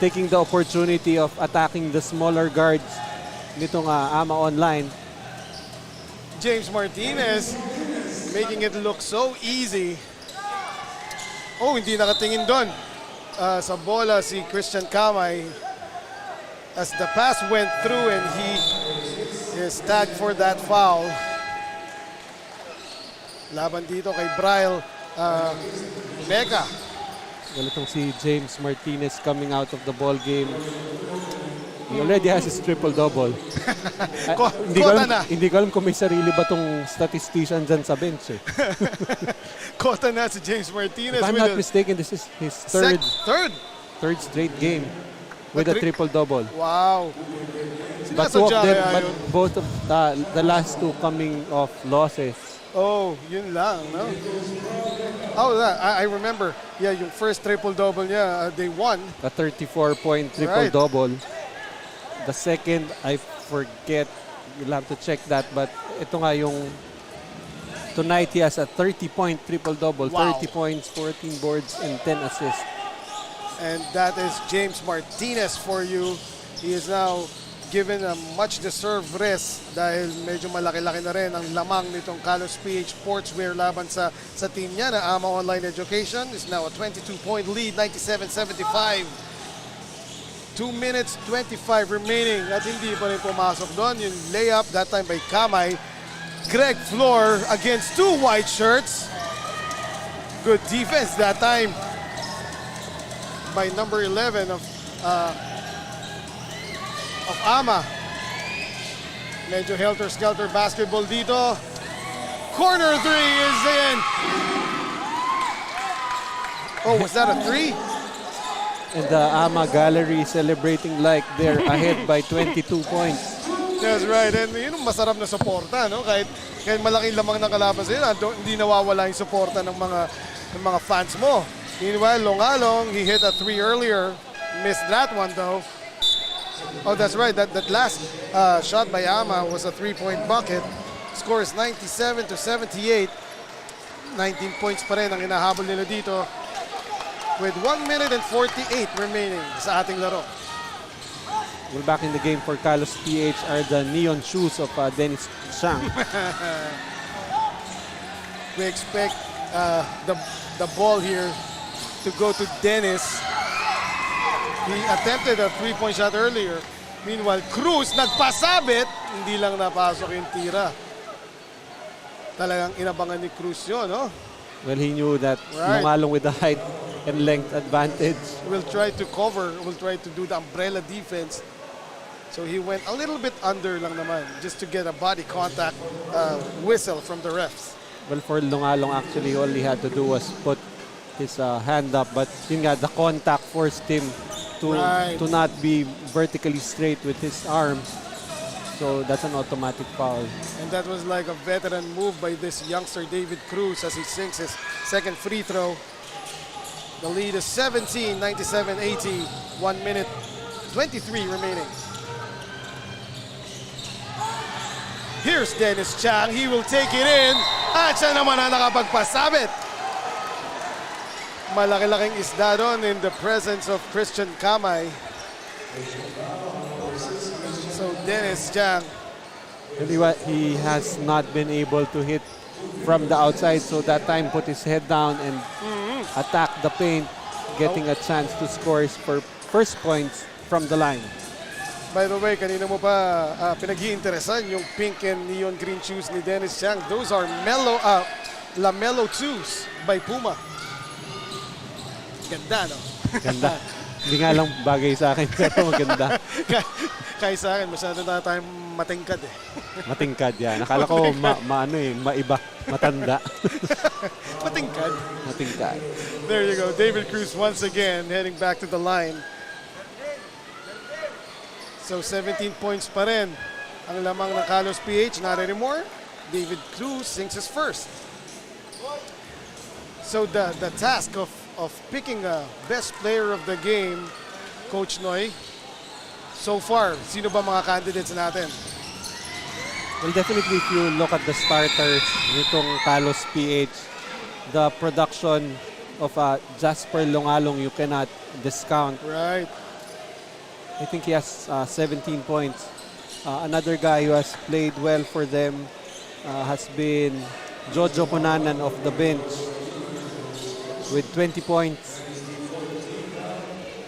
taking the opportunity of attacking the smaller guards nitong AMA Online. James Martinez making it look so easy. Oh, hindi nakatingin doon. Sa bola si Christian Kamay as the pass went through and he is tagged for that foul. Laban dito kay Bryle Mega. Well, itong si James Martinez coming out of the ball game. He already has his triple-double. Hindi ko alam kung may sarili ba tong statistician dyan sa bench. Kota na si James Martinez. If I'm not mistaken, this is his third straight game with a triple-double. Wow. But both of the last two coming off losses. Oh, yun lang, no? Oh, I remember. Yeah, yung first triple-double niya, they won. A 34-point triple-double. The second, I forget. You'll have to check that. But ito nga yung tonight he has a 30-point triple-double. Wow. 30 points, 14 boards, and 10 assists. And that is James Martinez for you. He is now given a much-deserved rest dahil medyo malaki-laki na rin ang lamang nitong KalosPh Sportswear laban sa team niya na AMA Online Education. Is now a 22-point lead, 97-75. 2 minutes, 25 remaining at hindi pa rin pumasok doon. Yung layup, that time by Kamay. Greg Flor against 2 white shirts. Good defense that time by number 11 of AMA. Medyo helter-skelter basketball dito. Corner 3 is in. Oh, was that a 3? And the AMA gallery celebrating like they're ahead by 22 points. That's right. And yun ang masarap na suporta, no? Kahit malaking lamang ng kalaban sa hindi nawawala yung suporta ng mga fans mo. Meanwhile, Longalong, he hit a 3 earlier. Missed that one though. Oh, that's right. That last shot by Ama was a 3-point bucket. Score is 97-78. 19 points pa rin ang hinahabol nila dito with 1 minute and 48 remaining sa ating laro. Well, back in the game for KalosPh are the neon shoes of Dennis Chang. We expect the ball here to go to Dennis. He attempted a 3-point shot earlier. Meanwhile, Cruz nagpasabit, hindi lang napasok yung tira. Talagang inabangan ni Cruz yun, no? Well, he knew that Right. Longalong with the height and length advantage. Will try to cover, will try to do the umbrella defense. So he went a little bit under lang naman just to get a body contact whistle from the refs. Well, for Longalong, actually, all he had to do was put his hand up. But yun nga, the contact forced him to not be vertically straight with his arms. So that's an automatic foul. And that was like a veteran move by this youngster David Cruz as he sinks his second free throw. The lead is 17, 97-80, 1 minute, 23 remaining. Here's Dennis Chang. He will take it in. At siya naman ang nakapagpasabit. Malaki-laking isda doon in the presence of Christian Kamay. So Dennis Chang. He has not been able to hit from the outside, so that time put his head down and attack the paint, getting a chance to score his first points from the line. By the way, kanina mo pa pinag-iinteresan yung pink and neon green shoes ni Dennis Chang. Those are LaMelo 2s by Puma. Ganda, no? Ganda. Hindi nga lang bagay sa akin, pero maganda. Kaya sa akin, masyado na tayong matingkad eh. Matingkad yan. Nakala ko maiba, matanda. Matingkad. Matingkad. There you go. David Cruz once again heading back to the line. So 17 points pa rin ang lamang ng KalosPh. Not anymore. David Cruz sinks his first. So the task of picking a best player of the game, Coach Noy, so far, sino ba mga candidates natin? Well, definitely if you look at the starters nitong KalosPh, the production of Jasper Longalong you cannot discount. Right. I think he has 17 points. Another guy who has played well for them has been Jojo Kunanan off the bench with 20 points.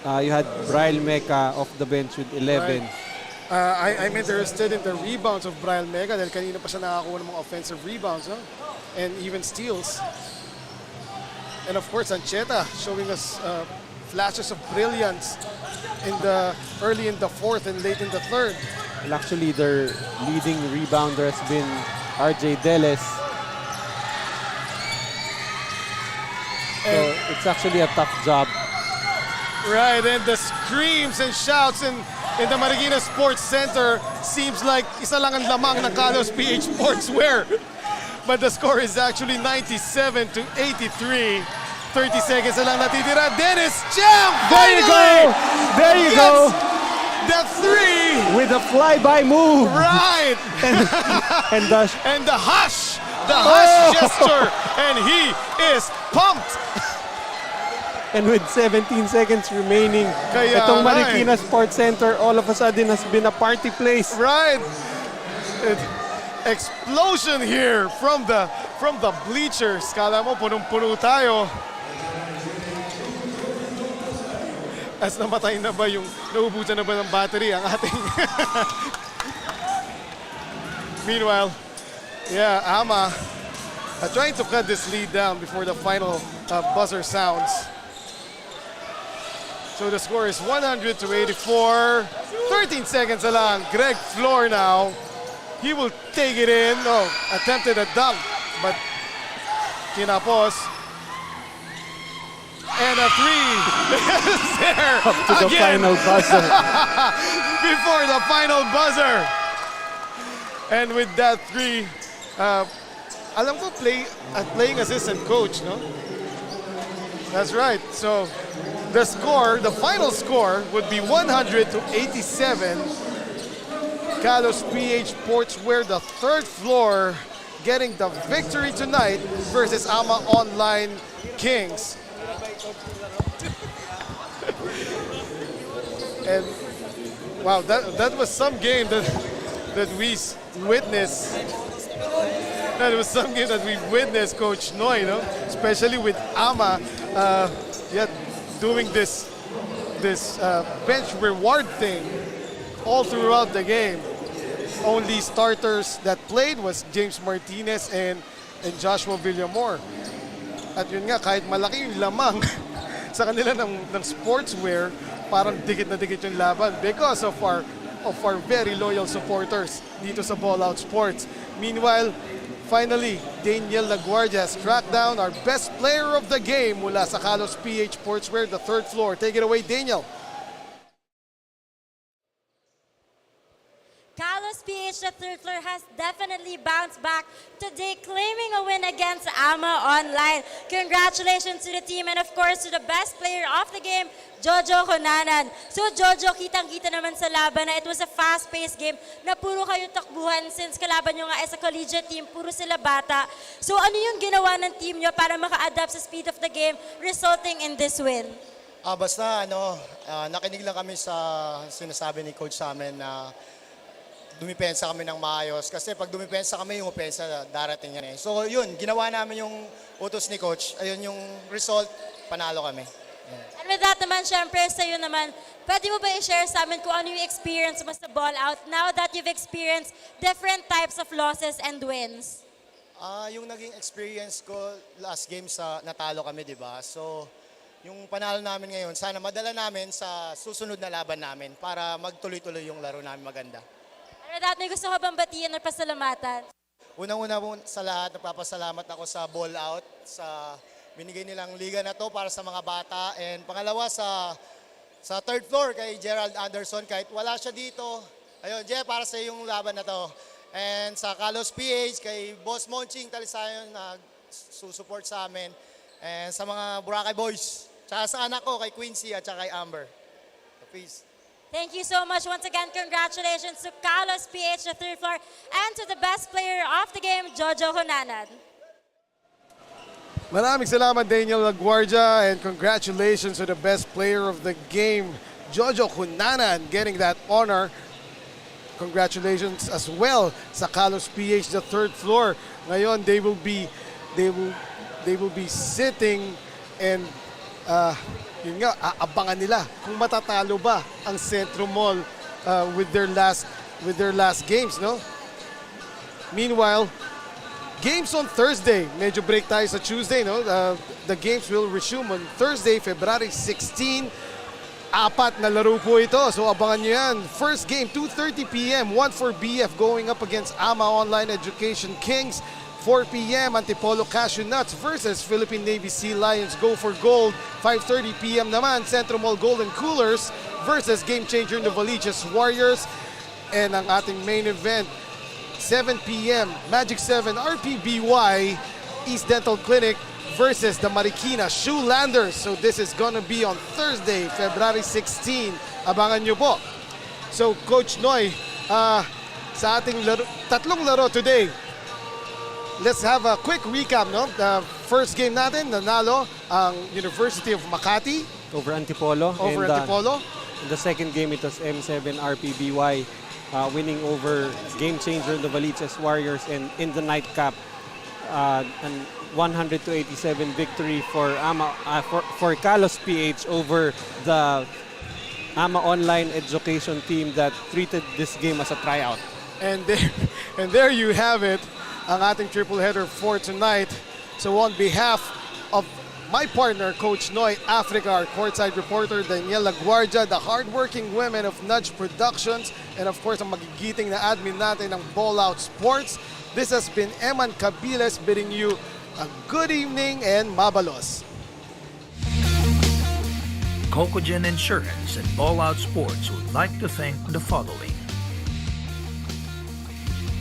You had Braille Mecca off the bench with 11. Right. I'm interested in the rebounds of Braille Mecca dahil kanina pa siya nakakuha ng mga offensive rebounds, no? And even steals. And of course, Ancheta showing us flashes of brilliance early in the fourth and late in the third. Well, actually, their leading rebounder has been RJ Deles. So it's actually a tough job. Right, and the screams and shouts in the Marikina Sports Center seems like isa lang ang lamang ng KalosPh Sportswear. But the score is actually 97-83. 30 seconds na lang natitira. Dennis Chang! There you go! There you go! The three! With a flyby move! Right! and the hush! The hush gesture! And he is pumped! And with 17 seconds remaining, itong Marikina Sports Center all of a sudden has been a party place. Right! Explosion here from the bleachers. Kala mo punong-puno tayo. As namatay na ba yung, naubusan na ba ng battery ang ating... Meanwhile, yeah, Ama trying to cut this lead down before the final buzzer sounds. So the score is 100-84. 13 seconds na lang. Greg Flor now. He will take it in. Oh, attempted a dunk, but kinapos. And a three is there up to the final buzzer. Before the final buzzer. And with that 3, alam ko playing assistant coach, no? That's right. So the final score would be 100-87. KalosPh Sportswear, the third floor, getting the victory tonight versus Ama Online Kings. And wow, that was some game that we witnessed. That was some game that we witnessed, Coach Noy, no? Especially with Ama, doing this bench reward thing all throughout the game. Only starters that played was James Martinez and Joshua Villamor. At yun nga, kahit malaki yung lamang sa kanila ng sportswear, parang dikit na dikit yung laban because of our very loyal supporters dito sa Ballout Sports. Meanwhile, finally, Daniel Laguardia has tracked down our best player of the game mula sa KalosPh Sportswear, the third floor. Take it away, Daniel. KalosPh, the third floor, has definitely bounced back today, claiming a win against Ama Online. Congratulations to the team and of course to the best player of the game, Jojo Cunanan. So Jojo, kitang-kita naman sa laban na it was a fast-paced game na puro kayo takbuhan since kalaban nyo nga as a collegiate team, puro sila bata. So ano yung ginawa ng team nyo para maka-adapt sa speed of the game, resulting in this win? Basta nakinig lang kami sa sinasabi ni coach sa amin na dumipensa kami ng maayos. Kasi pag dumipensa kami, yung opensa darating yan eh. So yun, ginawa namin yung utos ni coach. Ayun yung result, panalo kami. And with that naman, syempre sa'yo naman, pwede mo ba i-share sa amin kung ano yung experience mo sa Ballout now that you've experienced different types of losses and wins? Yung naging experience ko last game sa natalo kami, di ba? So yung panalo namin ngayon, sana madala namin sa susunod na laban namin para magtuloy-tuloy yung laro namin maganda. With that, may gusto ka bang batiin or pasalamatan? Unang-una po sa lahat, nagpapasalamat ako sa Ballout, sa binigay nilang liga na to para sa mga bata. And pangalawa sa third floor kay Gerald Anderson, kahit wala siya dito. Ayun, Jeff, para sa yung laban na to. And sa KalosPh, kay Boss Monching Talisayon na susupport sa amin. And sa mga Boracay Boys. Tsaka sa anak ko, kay Quincy at tsaka kay Amber. Peace. Thank you so much. Once again, congratulations to KalosPh, the third floor, and to the best player of the game, Jojo Cunanan. Maraming salamat, Daniel Laguardia, and congratulations to the best player of the game, Jojo Cunanan, getting that honor. Congratulations as well sa KalosPh, the third floor. Ngayon, they will be sitting and yun nga, aabangan nila kung matatalo ba ang Centro Mall with their last games, no? Meanwhile, games on Thursday. Medyo break tayo sa Tuesday, no? The games will resume on Thursday, February 16. 4 na laro po ito, so abangan nyo yan. First game, 2:30 p.m. 1 for BF going up against Ama Online Education Kings. 4 p.m. Antipolo Cashew Nuts versus Philippine Navy Sea Lions Go for Gold. 5:30 p.m. naman, Centro Mall Golden Coolers versus Game Changer Novaliches Warriors. And ang ating main event, 7 p.m. Magic 7 RPBY East Dental Clinic versus the Marikina Shoelanders. So this is gonna be on Thursday, February 16. Abangan nyo po. So Coach Noy, sa ating tatlong laro today, let's have a quick recap, no? The first game natin, nanalo ang University of Makati over Antipolo. Antipolo. In the second game, it was M7 RPBY winning over Game Changer Novaliches Warriors, and in the nightcap, an 100-87 victory for for KalosPh over the Ama Online Education team that treated this game as a tryout. And there you have it, ang ating triple header for tonight. So on behalf of my partner, Coach Noy Africa, our courtside reporter, Daniel Laguardia, the hardworking women of Nudge Productions, and of course, ang magigiting na admin natin ng Ballout Sports. This has been Eman Cabiles bidding you a good evening and mabalos. Cocogen Insurance and Ballout Sports would like to thank the following.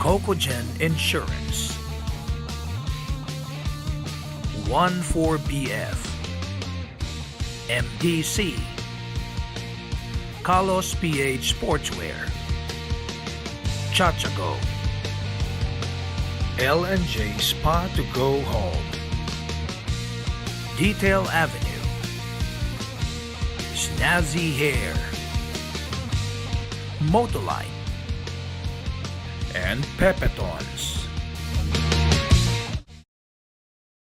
Cocogen Insurance, 14BF, MDC, KalosPh Sportswear, Chachago, L&J Spa to Go Home, Detail Avenue, Snazzy Hair, Motolite, and Pepetons.